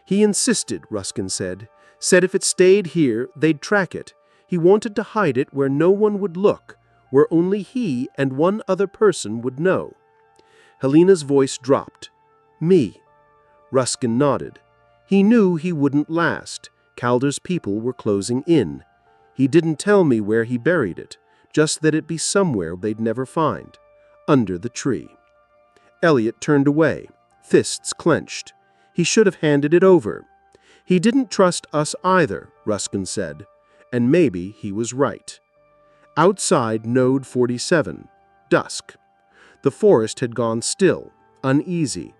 He insisted, Ruskin said. Said if it stayed here, they'd track it. He wanted to hide it where no one would look, where only he and one other person would know. Helena's voice dropped. Me. Ruskin nodded. He knew he wouldn't last. Calder's people were closing in. He didn't tell me where he buried it, just that it be somewhere they'd never find. Under the tree. Elliot turned away, fists clenched. He should have handed it over. He didn't trust us either, Ruskin said, and maybe he was right. Outside Node 47, dusk. The forest had gone still, uneasy.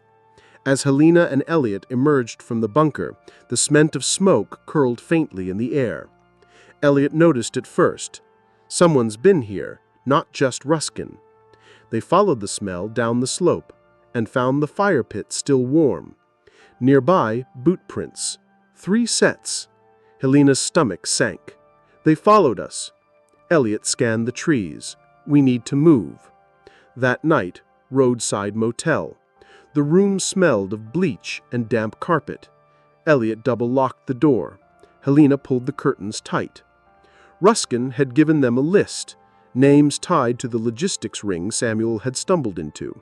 As Helena and Elliot emerged from the bunker, the smell of smoke curled faintly in the air. Elliot noticed it first. Someone's been here, not just Ruskin. They followed the smell down the slope and found the fire pit still warm. Nearby, boot prints. 3 sets. Helena's stomach sank. They followed us. Elliot scanned the trees. We need to move. That night, roadside motel. The room smelled of bleach and damp carpet. Elliot double-locked the door. Helena pulled the curtains tight. Ruskin had given them a list, names tied to the logistics ring Samuel had stumbled into.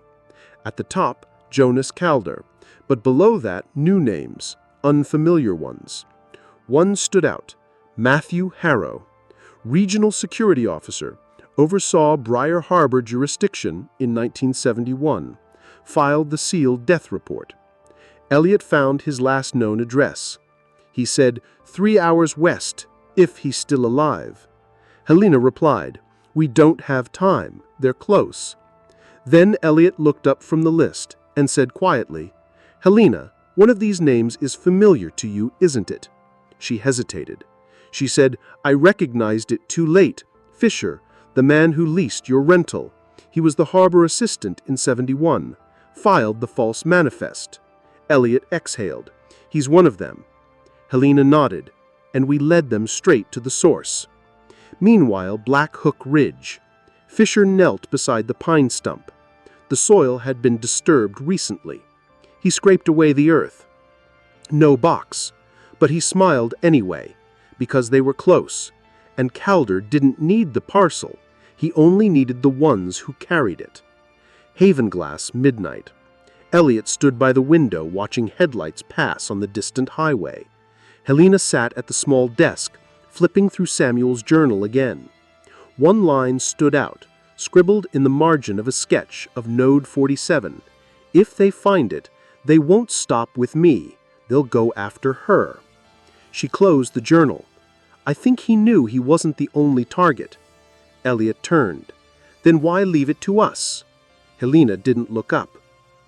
At the top, Jonas Calder, but below that, new names, unfamiliar ones. One stood out, Matthew Harrow, Regional Security Officer, oversaw Briar Harbor jurisdiction in 1971, filed the sealed death report. Elliot found his last known address. He said 3 hours west, if he's still alive. Helena replied, We don't have time, they're close. Then Elliot looked up from the list and said quietly, Helena, one of these names is familiar to you, isn't it? She hesitated. She said, I recognized it too late. Fisher, the man who leased your rental. He was the harbor assistant in 71. Filed the false manifest. Elliot exhaled. He's one of them. Helena nodded, and we led them straight to the source. Meanwhile, Black Hook Ridge. Fisher knelt beside the pine stump. The soil had been disturbed recently. He scraped away the earth. No box, but he smiled anyway, because they were close, and Calder didn't need the parcel. He only needed the ones who carried it. Havenglass, midnight. Elliot stood by the window watching headlights pass on the distant highway. Helena sat at the small desk, flipping through Samuel's journal again. One line stood out, scribbled in the margin of a sketch of Node 47. If they find it, they won't stop with me. They'll go after her. She closed the journal. I think he knew he wasn't the only target. Elliot turned. Then why leave it to us? Helena didn't look up.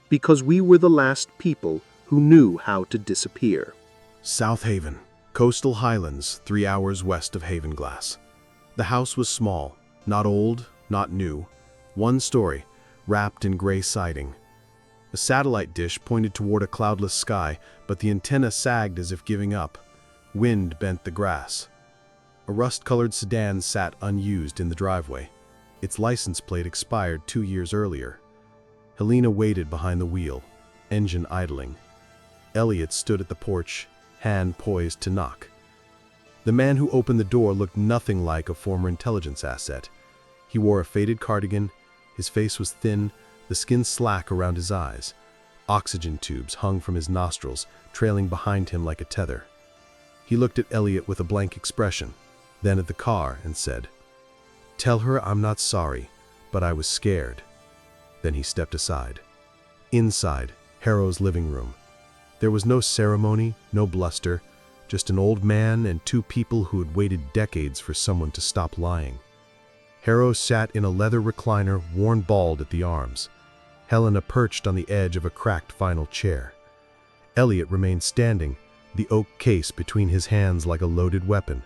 Because we were the last people who knew how to disappear. South Haven, coastal highlands 3 hours west of Havenglass. The house was small, not old, not new. 1 story, wrapped in gray siding. A satellite dish pointed toward a cloudless sky, but the antenna sagged as if giving up. Wind bent the grass. A rust-colored sedan sat unused in the driveway. Its license plate expired 2 years earlier. Helena waited behind the wheel, engine idling. Elliot stood at the porch, hand poised to knock. The man who opened the door looked nothing like a former intelligence asset. He wore a faded cardigan, his face was thin, the skin slack around his eyes. Oxygen tubes hung from his nostrils, trailing behind him like a tether. He looked at Elliot with a blank expression, then at the car and said, "Tell her I'm not sorry, but I was scared." Then he stepped aside. Inside, Harrow's living room. There was no ceremony, no bluster, just an old man and 2 people who had waited decades for someone to stop lying. Harrow sat in a leather recliner, worn bald at the arms. Helena perched on the edge of a cracked final chair. Elliot remained standing, the oak case between his hands like a loaded weapon.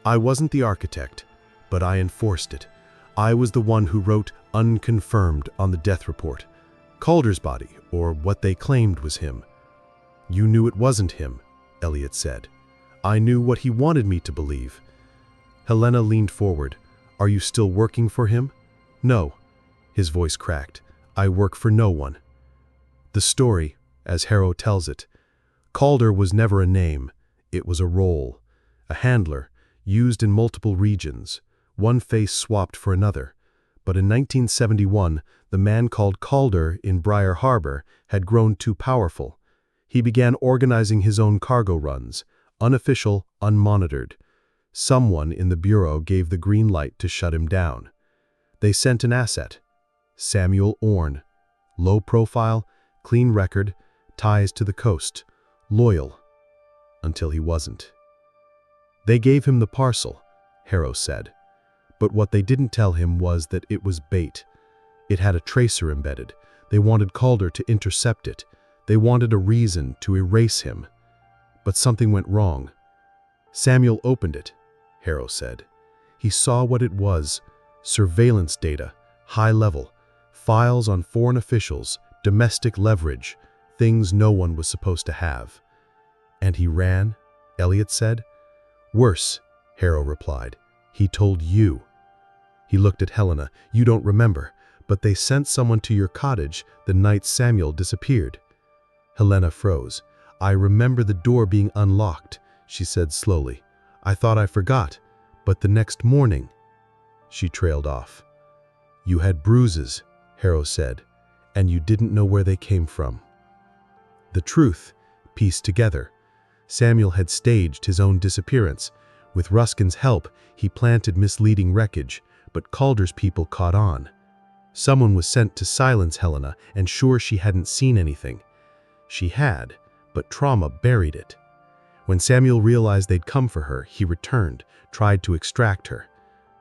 I wasn't the architect, but I enforced it. I was the one who wrote unconfirmed on the death report. Calder's body, or what they claimed was him. You knew it wasn't him, Elliot said. I knew what he wanted me to believe. Helena leaned forward. Are you still working for him? No. His voice cracked. I work for no one. The story, as Harrow tells it, Calder was never a name. It was a role. A handler, used in multiple regions, one face swapped for another. But in 1971, the man called Calder in Briar Harbor had grown too powerful. He began organizing his own cargo runs, unofficial, unmonitored. Someone in the Bureau gave the green light to shut him down. They sent an asset, Samuel Orne. Low profile, clean record, ties to the coast, loyal, until he wasn't. They gave him the parcel, Harrow said. But what they didn't tell him was that it was bait. It had a tracer embedded. They wanted Calder to intercept it. They wanted a reason to erase him. But something went wrong. Samuel opened it, Harrow said. He saw what it was: surveillance data, high level, files on foreign officials, domestic leverage, things no one was supposed to have. And he ran, Elliot said. Worse, Harrow replied. He told you. He looked at Helena. You don't remember, but they sent someone to your cottage the night Samuel disappeared. Helena froze. I remember the door being unlocked, she said slowly. I thought I forgot, but the next morning. She trailed off. You had bruises, Harrow said, and you didn't know where they came from. The truth, pieced together. Samuel had staged his own disappearance. With Ruskin's help, he planted misleading wreckage, but Calder's people caught on. Someone was sent to silence Helena, ensure she hadn't seen anything. She had, but trauma buried it. When Samuel realized they'd come for her, he returned, tried to extract her.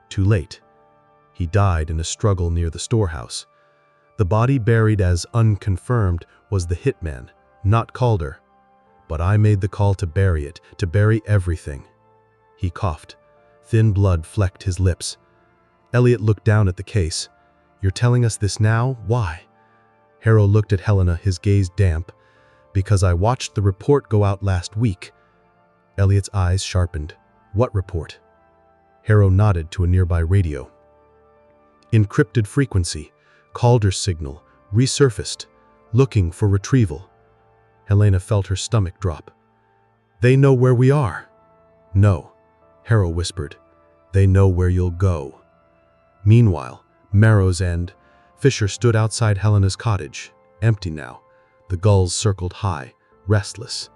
Too late. He died in a struggle near the storehouse. The body buried as unconfirmed was the hitman, not Calder. But I made the call to bury it, to bury everything. He coughed. Thin blood flecked his lips. Elliot looked down at the case. You're telling us this now? Why? Harrow looked at Helena, his gaze damp. Because I watched the report go out last week. Elliot's eyes sharpened. What report? Harrow nodded to a nearby radio. Encrypted frequency. Calder's signal. Resurfaced. Looking for retrieval. Helena felt her stomach drop. They know where we are. No, Harrow whispered. They know where you'll go. Meanwhile, Marrow's End, Fisher stood outside Helena's cottage, empty now. The gulls circled high, restless.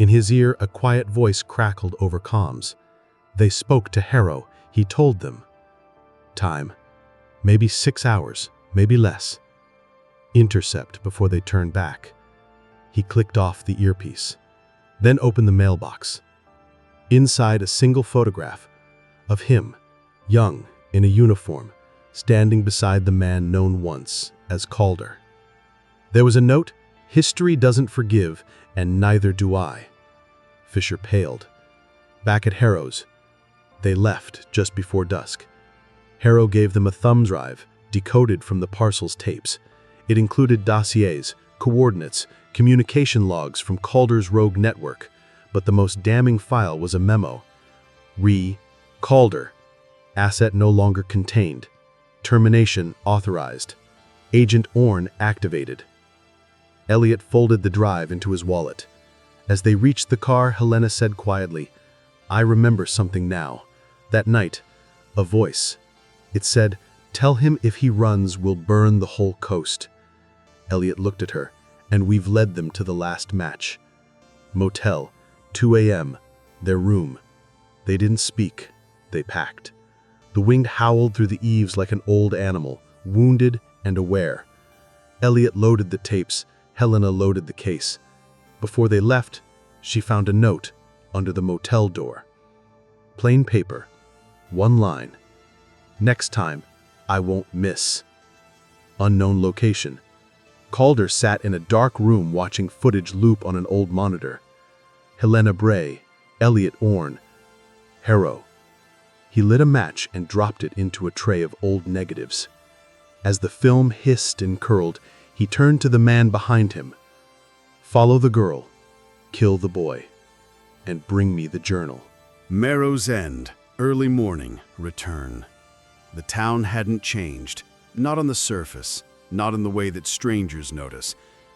In his ear, a quiet voice crackled over comms. They spoke to Harrow. He told them. Time. Maybe 6 hours, maybe less. Intercept before they turned back. He clicked off the earpiece, then opened the mailbox. Inside, a single photograph of him, young, in a uniform, standing beside the man known once as Calder. There was a note, history doesn't forgive, and neither do I. Fisher paled. Back at Harrow's. They left just before dusk. Harrow gave them a thumb drive, decoded from the parcel's tapes. It included dossiers, coordinates, communication logs from Calder's rogue network, but the most damning file was a memo. Calder. Asset no longer contained. Termination authorized. Agent Orne activated. Elliot folded the drive into his wallet. As they reached the car, Helena said quietly, I remember something now. That night, a voice. It said, tell him if he runs, we'll burn the whole coast. Elliot looked at her. And we've led them to the last match. Motel, 2 a.m., their room. They didn't speak, they packed. The wind howled through the eaves like an old animal, wounded and aware. Elliot loaded the tapes, Helena loaded the case. Before they left, she found a note under the motel door. Plain paper, one line. Next time, I won't miss. Unknown location. Calder sat in a dark room watching footage loop on an old monitor. Helena Braye, Elliot Orne, Harrow. He lit a match and dropped it into a tray of old negatives. As the film hissed and curled, he turned to the man behind him. "Follow the girl, kill the boy, and bring me the journal." Marrow's End, early morning, return. The town hadn't changed, not on the surface, not in the way that strangers notice,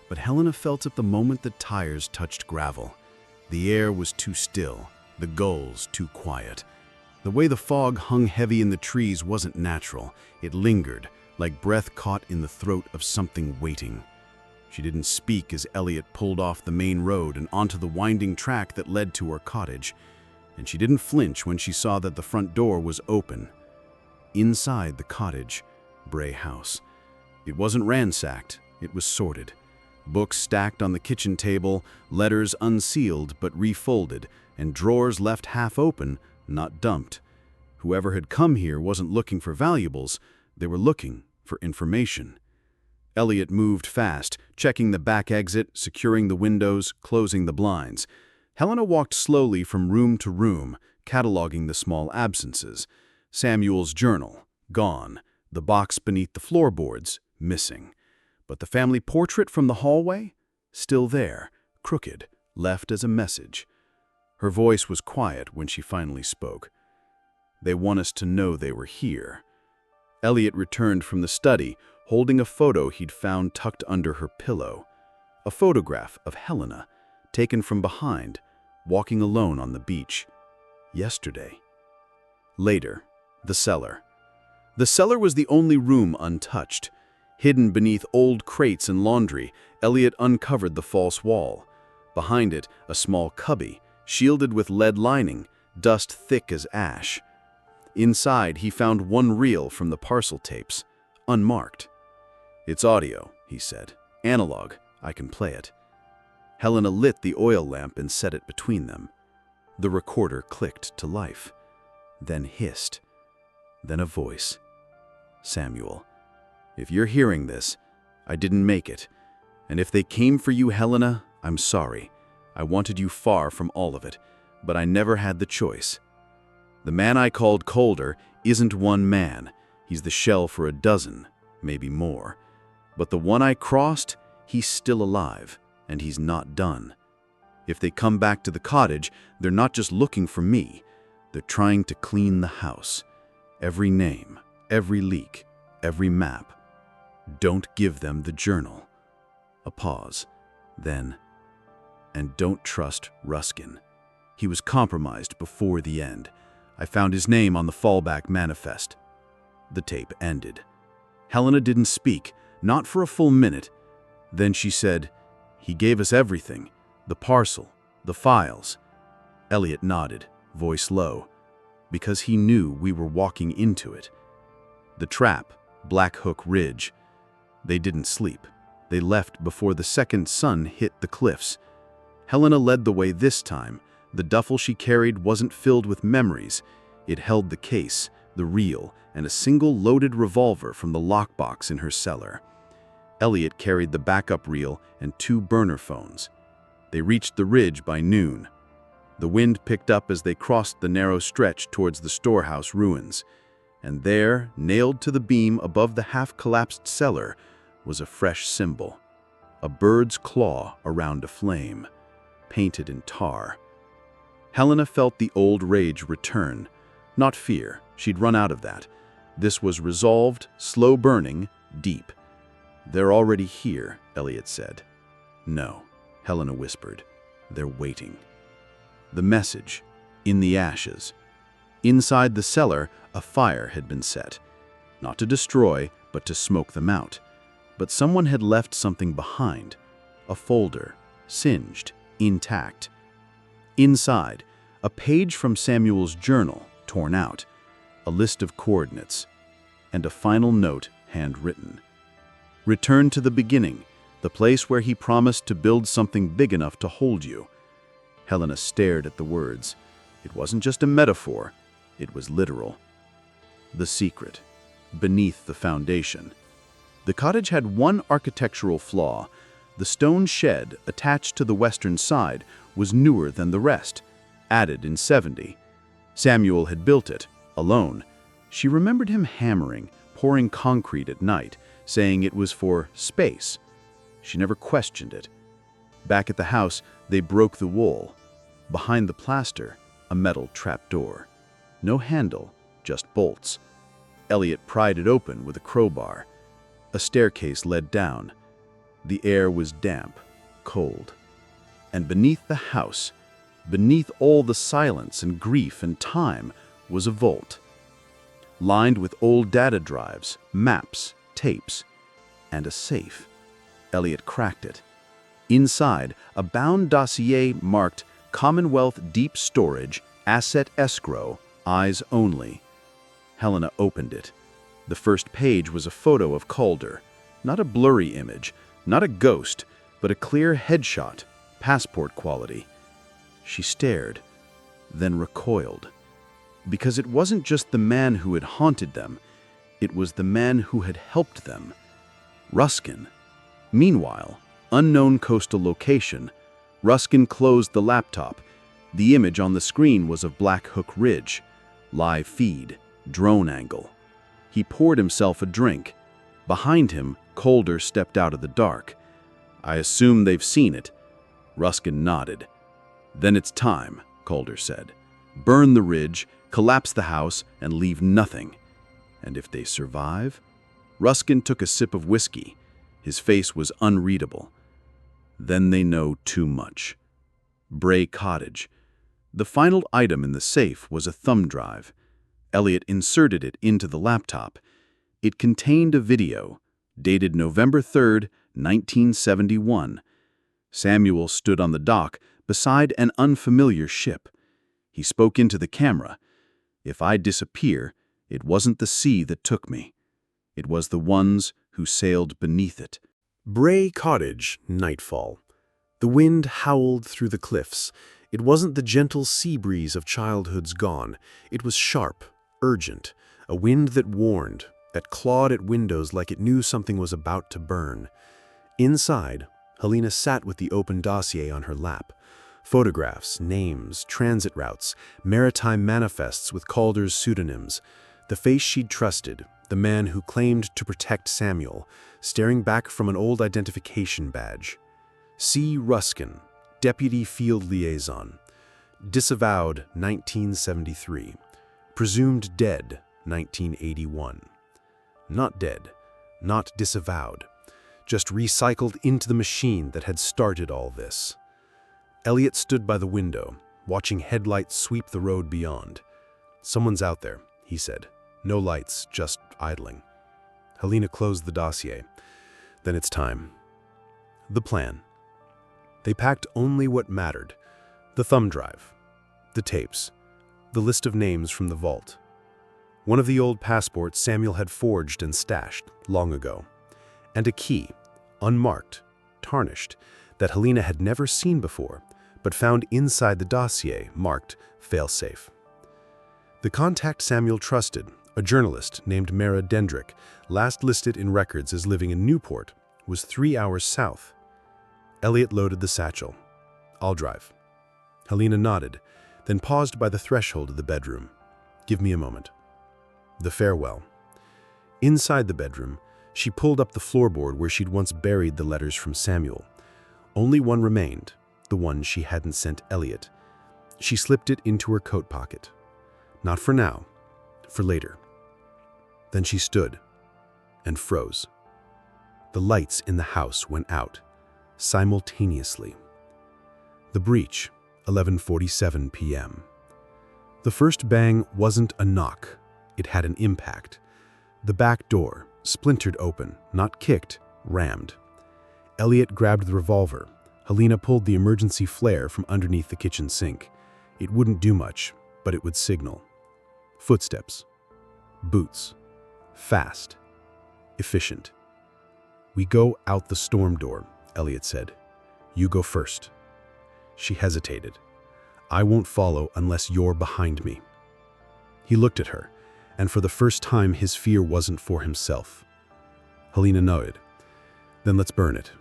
but Helena felt at the moment that tires touched gravel. The air was too still, the gulls too quiet. The way the fog hung heavy in the trees wasn't natural. It lingered, like breath caught in the throat of something waiting. She didn't speak as Elliot pulled off the main road and onto the winding track that led to her cottage, and she didn't flinch when she saw that the front door was open. Inside the cottage, Braye house. It wasn't ransacked, it was sorted. Books stacked on the kitchen table, letters unsealed but refolded, and drawers left half open, not dumped. Whoever had come here wasn't looking for valuables, they were looking for information. Elliot moved fast, checking the back exit, securing the windows, closing the blinds. Helena walked slowly from room to room, cataloging the small absences. Samuel's journal, gone. The box beneath the floorboards, missing. But the family portrait from the hallway? Still there, crooked, left as a message. Her voice was quiet when she finally spoke. "They want us to know they were here." Elliot returned from the study, holding a photo he'd found tucked under her pillow. A photograph of Helena, taken from behind, walking alone on the beach. Yesterday. Later, the cellar. The cellar was the only room untouched. Hidden beneath old crates and laundry, Elliot uncovered the false wall. Behind it, a small cubby, shielded with lead lining, dust thick as ash. Inside, he found one reel from the parcel tapes, unmarked. "It's audio," he said. "Analog. I can play it." Helena lit the oil lamp and set it between them. The recorder clicked to life, then hissed, then a voice. "Samuel, if you're hearing this, I didn't make it. And if they came for you, Helena, I'm sorry. I wanted you far from all of it, but I never had the choice. The man I called Calder isn't one man. He's the shell for a dozen, maybe more. But the one I crossed, he's still alive, and he's not done. If they come back to the cottage, they're not just looking for me. They're trying to clean the house. Every name, every leak, every map. Don't give them the journal." A pause. Then, "And don't trust Ruskin. He was compromised before the end. I found his name on the fallback manifest." The tape ended. Helena didn't speak, not for a full minute. Then she said, "He gave us everything. The parcel, the files." Elliot nodded, voice low, "Because he knew we were walking into it." The trap, Black Hook Ridge. They didn't sleep. They left before the second sun hit the cliffs. Helena led the way this time. The duffel she carried wasn't filled with memories. It held the case, the reel, and a single loaded revolver from the lockbox in her cellar. Elliot carried the backup reel and 2 burner phones. They reached the ridge by noon. The wind picked up as they crossed the narrow stretch towards the storehouse ruins. And there, nailed to the beam above the half-collapsed cellar, was a fresh symbol. A bird's claw around a flame, painted in tar. Helena felt the old rage return. Not fear, she'd run out of that. This was resolved, slow burning, deep. "They're already here," Elliot said. "No," Helena whispered. "They're waiting." The message, in the ashes. Inside the cellar, a fire had been set. Not to destroy, but to smoke them out. But someone had left something behind. A folder, singed, intact. Inside, a page from Samuel's journal, torn out. A list of coordinates. And a final note, handwritten. "Return to the beginning, the place where he promised to build something big enough to hold you." Helena stared at the words. It wasn't just a metaphor, it was literal. The secret, beneath the foundation. The cottage had one architectural flaw. The stone shed attached to the western side was newer than the rest, added in '70. Samuel had built it, alone. She remembered him hammering, pouring concrete at night, saying it was for space. She never questioned it. Back at the house, they broke the wall. Behind the plaster, a metal trapdoor. No handle, just bolts. Elliot pried it open with a crowbar. A staircase led down. The air was damp, cold. And beneath the house, beneath all the silence and grief and time, was a vault. Lined with old data drives, maps, tapes, and a safe. Elliot cracked it. Inside, a bound dossier marked Commonwealth Deep Storage, Asset Escrow, Eyes Only. Helena opened it. The first page was a photo of Calder. Not a blurry image, not a ghost, but a clear headshot, passport quality. She stared, then recoiled. Because it wasn't just the man who had haunted them, it was the man who had helped them. Ruskin. Meanwhile, unknown coastal location. Ruskin closed the laptop. The image on the screen was of Black Hook Ridge. Live feed, drone angle. He poured himself a drink. Behind him, Calder stepped out of the dark. "I assume they've seen it." Ruskin nodded. "Then it's time," Calder said. "Burn the ridge, collapse the house, and leave nothing. And if they survive?" Ruskin took a sip of whiskey. His face was unreadable. "Then they know too much." Braye Cottage. The final item in the safe was a thumb drive. Elliot inserted it into the laptop. It contained a video, dated November 3rd, 1971. Samuel stood on the dock beside an unfamiliar ship. He spoke into the camera. "If I disappear, it wasn't the sea that took me. It was the ones who sailed beneath it." Braye Cottage, nightfall. The wind howled through the cliffs. It wasn't the gentle sea breeze of childhood's gone. It was sharp, urgent, a wind that warned, that clawed at windows like it knew something was about to burn. Inside, Helena sat with the open dossier on her lap. Photographs, names, transit routes, maritime manifests with Calder's pseudonyms. The face she'd trusted, the man who claimed to protect Samuel, staring back from an old identification badge. C. Ruskin, Deputy Field Liaison. Disavowed, 1973. Presumed dead, 1981. Not dead, not disavowed, just recycled into the machine that had started all this. Elliot stood by the window, watching headlights sweep the road beyond. "Someone's out there," he said. "No lights, just idling." Helena closed the dossier. "Then it's time." The plan. They packed only what mattered. The thumb drive, the tapes, the list of names from the vault. One of the old passports Samuel had forged and stashed long ago. And a key, unmarked, tarnished, that Helena had never seen before, but found inside the dossier marked failsafe. The contact Samuel trusted, a journalist named Mara Dendrick, last listed in records as living in Newport, was 3 hours south. Elliot loaded the satchel. "I'll drive." Helena nodded, then paused by the threshold of the bedroom. "Give me a moment." The farewell. Inside the bedroom, she pulled up the floorboard where she'd once buried the letters from Samuel. Only one remained, the one she hadn't sent Elliot. She slipped it into her coat pocket. Not for now, for later. Then she stood and froze. The lights in the house went out, simultaneously. The breach, 11:47 p.m. The first bang wasn't a knock, it had an impact. The back door, splintered open, not kicked, rammed. Elliot grabbed the revolver. Helena pulled the emergency flare from underneath the kitchen sink. It wouldn't do much, but it would signal. Footsteps. Boots. Fast. Efficient. "We go out the storm door," Elliot said. "You go first." She hesitated. "I won't follow unless you're behind me." He looked at her, and for the first time his fear wasn't for himself. Helena nodded. Then let's burn it.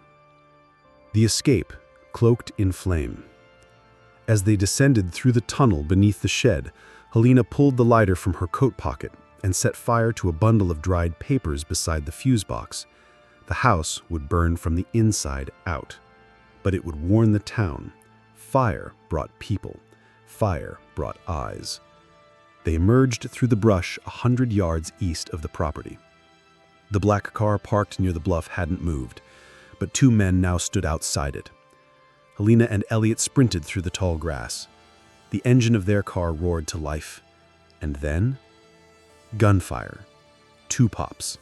The escape, cloaked in flame. As they descended through the tunnel beneath the shed, Helena pulled the lighter from her coat pocket and set fire to a bundle of dried papers beside the fuse box. The house would burn from the inside out, but it would warn the town. Fire brought people. Fire brought eyes. They emerged through the brush 100 yards east of the property. The black car parked near the bluff hadn't moved, but 2 men now stood outside it. Helena and Elliot sprinted through the tall grass. The engine of their car roared to life. And then, gunfire. 2 pops.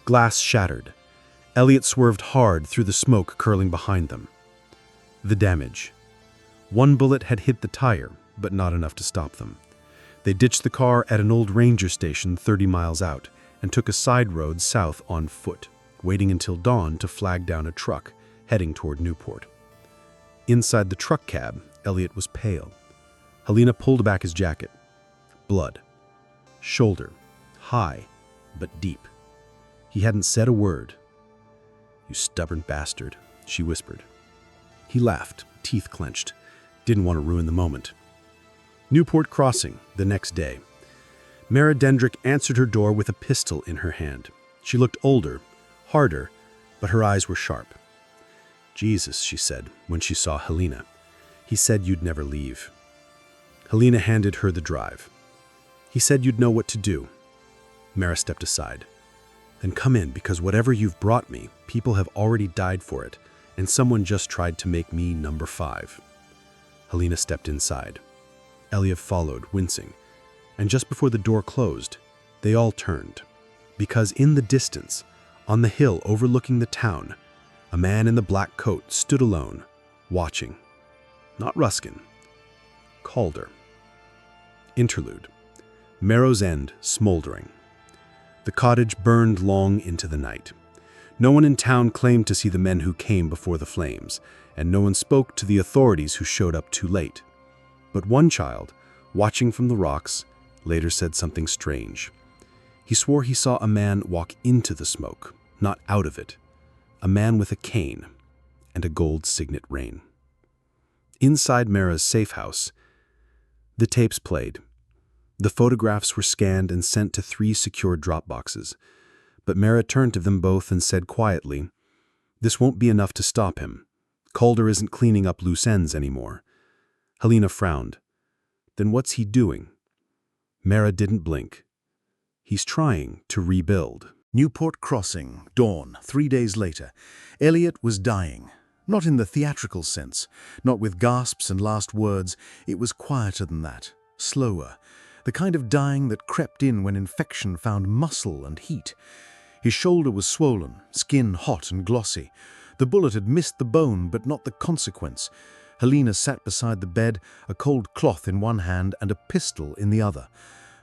Glass shattered. Elliot swerved hard through the smoke curling behind them. The damage. 1 bullet had hit the tire, but not enough to stop them. They ditched the car at an old ranger station 30 miles out and took a side road south on foot, waiting until dawn to flag down a truck heading toward Newport. Inside the truck cab, Elliot was pale. Helena pulled back his jacket. Blood. Shoulder. High, but deep. He hadn't said a word. "You stubborn bastard," she whispered. He laughed, teeth clenched. Didn't want to ruin the moment. Newport Crossing, the next day. Mara Dendrick answered her door with a pistol in her hand. She looked older, harder, but her eyes were sharp. "Jesus," she said when she saw Helena. "He said you'd never leave." Helena handed her the drive. "He said you'd know what to do." Mara stepped aside. "Then come in, because whatever you've brought me, people have already died for it, and someone just tried to make me number 5. Helena stepped inside. Elliot followed, wincing, and just before the door closed, they all turned, because in the distance, on the hill overlooking the town, a man in the black coat stood alone, watching. Not Ruskin. Calder. Interlude. Marrow's End smoldering. The cottage burned long into the night. No one in town claimed to see the men who came before the flames, and no one spoke to the authorities who showed up too late. But one child, watching from the rocks, later said something strange. He swore he saw a man walk into the smoke, not out of it. A man with a cane and a gold signet ring. Inside Mara's safe house, the tapes played. The photographs were scanned and sent to 3 secure drop boxes. But Mara turned to them both and said quietly, "This won't be enough to stop him. Calder isn't cleaning up loose ends anymore." Helena frowned. "Then what's he doing?" Mara didn't blink. "He's trying to rebuild." Newport Crossing, dawn, 3 days later. Elliot was dying. Not in the theatrical sense, not with gasps and last words. It was quieter than that, slower. The kind of dying that crept in when infection found muscle and heat. His shoulder was swollen, skin hot and glossy. The bullet had missed the bone, but not the consequence. Helena sat beside the bed, a cold cloth in one hand and a pistol in the other.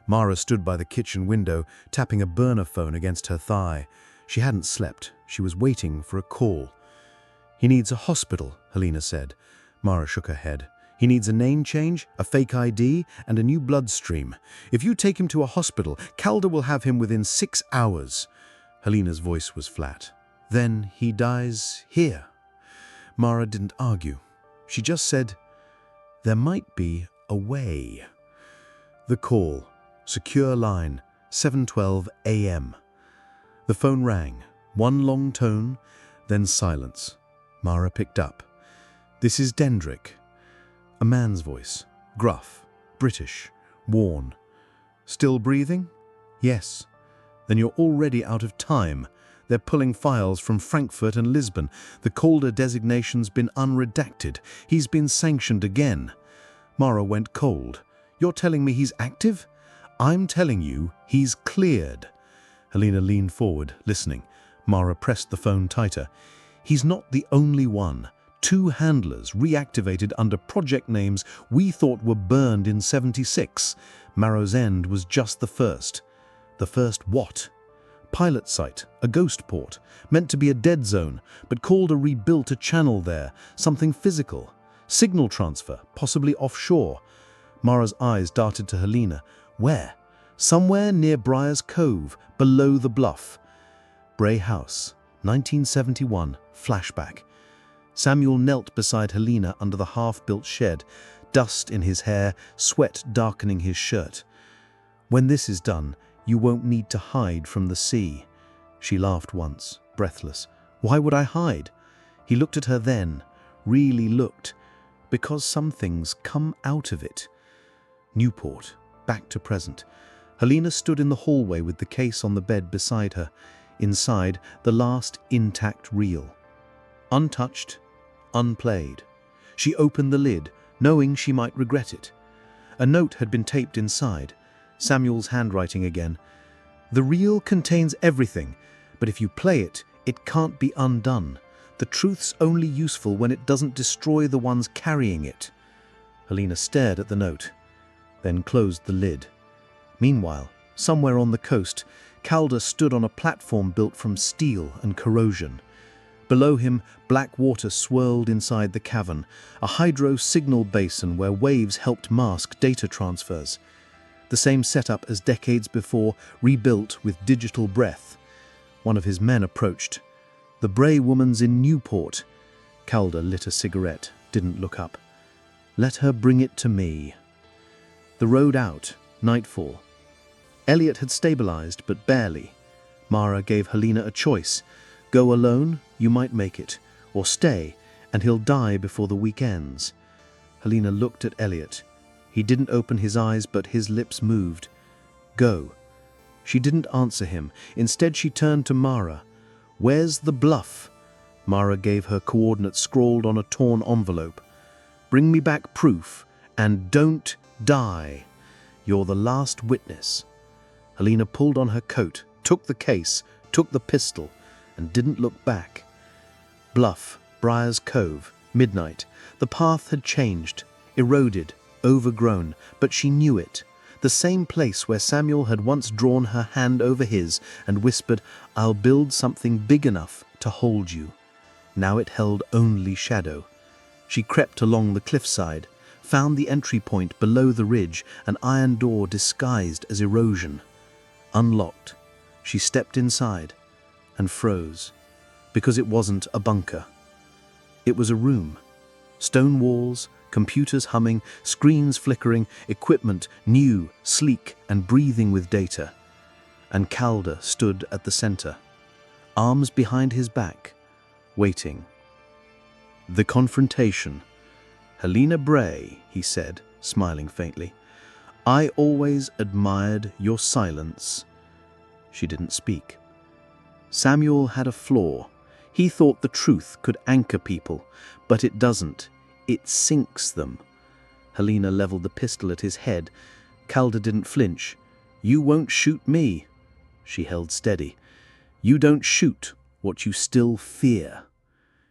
Mara stood by the kitchen window, tapping a burner phone against her thigh. She hadn't slept. She was waiting for a call. "He needs a hospital," Helena said. Mara shook her head. "He needs a name change, a fake ID, and a new bloodstream. If you take him to a hospital, Calder will have him within 6 hours." Helena's voice was flat. "Then he dies here." Mara didn't argue. She just said, "There might be a way." The call. Secure line. 7:12 a.m. The phone rang. One long tone, then silence. Mara picked up. "This is Dendrick." A man's voice. Gruff. British. Worn. "Still breathing?" "Yes." "Then you're already out of time. They're pulling files from Frankfurt and Lisbon. The Calder designation's been unredacted. He's been sanctioned again." Mara went cold. "You're telling me he's active?" "I'm telling you he's cleared." Helena leaned forward, listening. Mara pressed the phone tighter. "He's not the only one. 2 handlers reactivated under project names we thought were burned in 76. Marrow's End was just the first. The first what? Pilot site, a ghost port, meant to be a dead zone, but Calder rebuilt a channel there, something physical. Signal transfer, possibly offshore. Mara's eyes darted to Helena. Where? Somewhere near Briar's Cove, below the bluff. Braye House, 1971, flashback. Samuel knelt beside Helena under the half-built shed, dust in his hair, sweat darkening his shirt. "When this is done, you won't need to hide from the sea." She laughed once, breathless. "Why would I hide?" He looked at her then, really looked, because some things come out of it. Newport, back to present. Helena stood in the hallway with the case on the bed beside her. Inside, the last intact reel. Untouched, unplayed. She opened the lid, knowing she might regret it. A note had been taped inside. Samuel's handwriting again. "The reel contains everything, but if you play it, it can't be undone. The truth's only useful when it doesn't destroy the ones carrying it." Helena stared at the note, then closed the lid. Meanwhile, somewhere on the coast, Calder stood on a platform built from steel and corrosion. Below him, black water swirled inside the cavern, a hydro signal basin where waves helped mask data transfers. The same setup as decades before, rebuilt with digital breath. One of his men approached. "The Braye woman's in Newport." Calder lit a cigarette, didn't look up. "Let her bring it to me." The road out, nightfall. Elliot had stabilized, but barely. Mara gave Helena a choice. Go alone, you might make it, or stay, and he'll die before the week ends. Helena looked at Elliot. He didn't open his eyes, but his lips moved. "Go." She didn't answer him. Instead, she turned to Mara. "Where's the bluff?" Mara gave her coordinates scrawled on a torn envelope. "Bring me back proof, and don't die. You're the last witness." Helena pulled on her coat, took the case, took the pistol, and didn't look back. Bluff, Briar's Cove, midnight. The path had changed, eroded, overgrown, but she knew it. The same place where Samuel had once drawn her hand over his and whispered, "I'll build something big enough to hold you." Now it held only shadow. She crept along the cliffside, found the entry point below the ridge, an iron door disguised as erosion. Unlocked, she stepped inside and froze, because it wasn't a bunker. It was a room. Stone walls, computers humming, screens flickering, equipment new, sleek, and breathing with data. And Calder stood at the center, arms behind his back, waiting. The confrontation. "Helena Braye," he said, smiling faintly, "I always admired your silence." She didn't speak. Samuel had a flaw. He thought the truth could anchor people, but it doesn't. It sinks them. Helena leveled the pistol at his head. Calder didn't flinch. "You won't shoot me." She held steady. "You don't shoot what you still fear."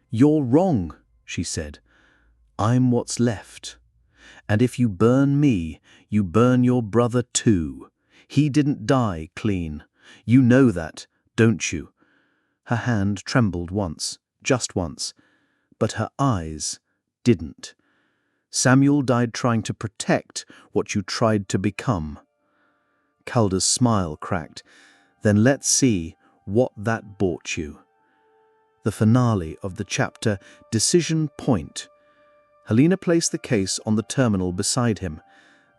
"You're wrong," she said. "I'm what's left. And if you burn me, you burn your brother too. He didn't die clean. You know that, don't you?" Her hand trembled once, just once, but her eyes didn't. "Samuel died trying to protect what you tried to become." Calder's smile cracked. "Then let's see what that bought you." The finale of the chapter, Decision Point. Helena placed the case on the terminal beside him.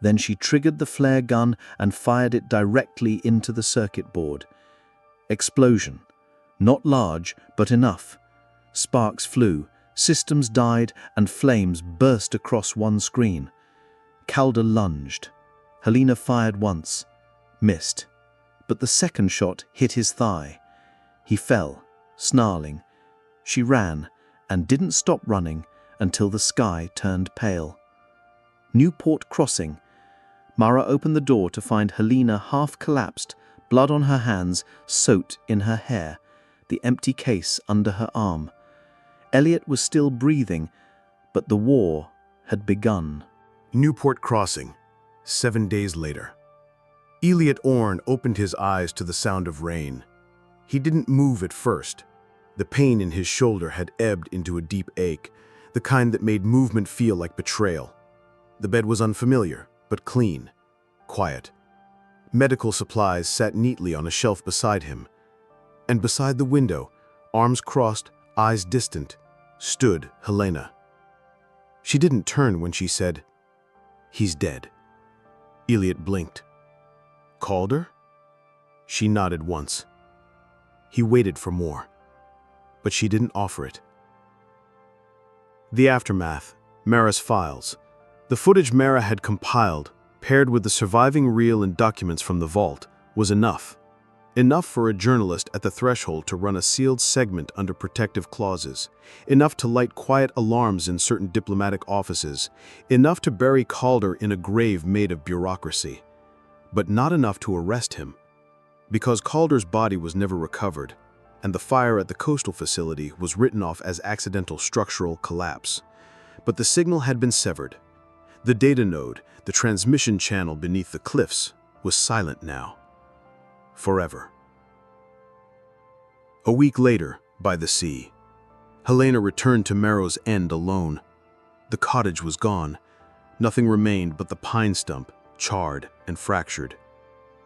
Then she triggered the flare gun and fired it directly into the circuit board. Explosion. Not large, but enough. Sparks flew, systems died, and flames burst across one screen. Calder lunged. Helena fired once. Missed. But the second shot hit his thigh. He fell, snarling. She ran, and didn't stop running until the sky turned pale. Newport Crossing. Mara opened the door to find Helena half collapsed, blood on her hands, soaked in her hair, the empty case under her arm. Elliot was still breathing, but the war had begun. Newport Crossing, 7 days later. Elliot Orne opened his eyes to the sound of rain. He didn't move at first. The pain in his shoulder had ebbed into a deep ache, the kind that made movement feel like betrayal. The bed was unfamiliar, but clean, quiet. Medical supplies sat neatly on a shelf beside him. And beside the window, arms crossed, eyes distant, stood Helena. She didn't turn when she said, "He's dead." Elliot blinked. "Called her?" She nodded once. He waited for more, but she didn't offer it. The aftermath, Mara's files. The footage Mara had compiled, paired with the surviving reel and documents from the vault, was enough. Enough for a journalist at the threshold to run a sealed segment under protective clauses. Enough to light quiet alarms in certain diplomatic offices. Enough to bury Calder in a grave made of bureaucracy. But not enough to arrest him. Because Calder's body was never recovered, and the fire at the coastal facility was written off as accidental structural collapse. But the signal had been severed. The data node, the transmission channel beneath the cliffs, was silent now. Forever. A week later, by the sea, Helena returned to Marrow's End alone. The cottage was gone. Nothing remained but the pine stump, charred and fractured.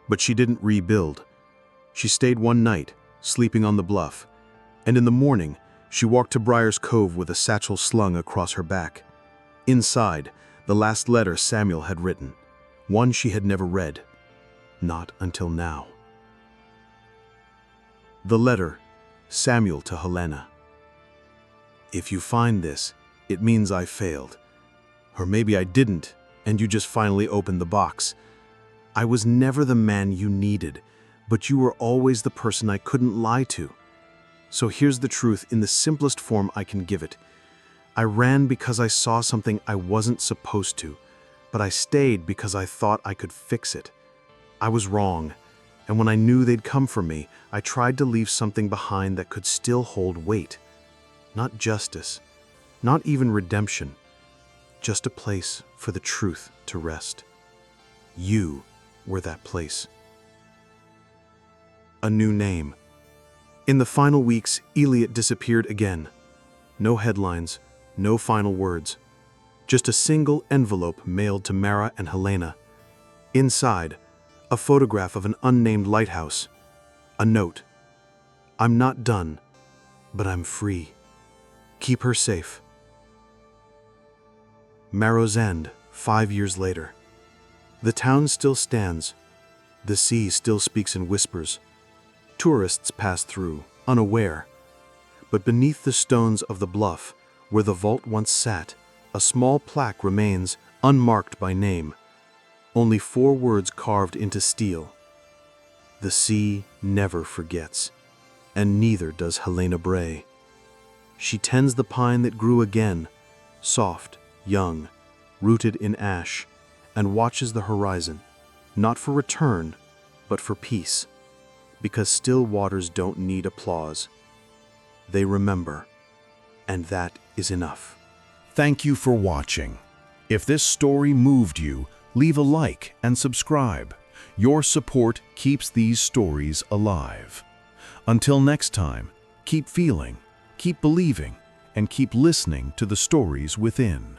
But she didn't rebuild. She stayed one night, sleeping on the bluff, and in the morning, she walked to Briar's Cove with a satchel slung across her back. Inside, the last letter Samuel had written, one she had never read. Not until now. The letter, Samuel to Helena. "If you find this, it means I failed. Or maybe I didn't, and you just finally opened the box. I was never the man you needed, but you were always the person I couldn't lie to. So here's the truth in the simplest form I can give it. I ran because I saw something I wasn't supposed to, but I stayed because I thought I could fix it. I was wrong, and when I knew they'd come for me, I tried to leave something behind that could still hold weight. Not justice, not even redemption, just a place for the truth to rest. You were that place." A new name. In the final weeks, Elliot disappeared again. No headlines, no final words. Just a single envelope mailed to Mara and Helena. Inside, a photograph of an unnamed lighthouse. A note. "I'm not done, but I'm free. Keep her safe." Marrow's End, 5 years later. The town still stands. The sea still speaks in whispers. Tourists pass through, unaware. But beneath the stones of the bluff, where the vault once sat, a small plaque remains, unmarked by name. Only 4 words carved into steel. The sea never forgets, and neither does Helena Braye. She tends the pine that grew again, soft, young, rooted in ash, and watches the horizon, not for return, but for peace, because still waters don't need applause. They remember, and that is enough. Thank you for watching. If this story moved you, leave a like and subscribe. Your support keeps these stories alive. Until next time, keep feeling, keep believing, and keep listening to the stories within.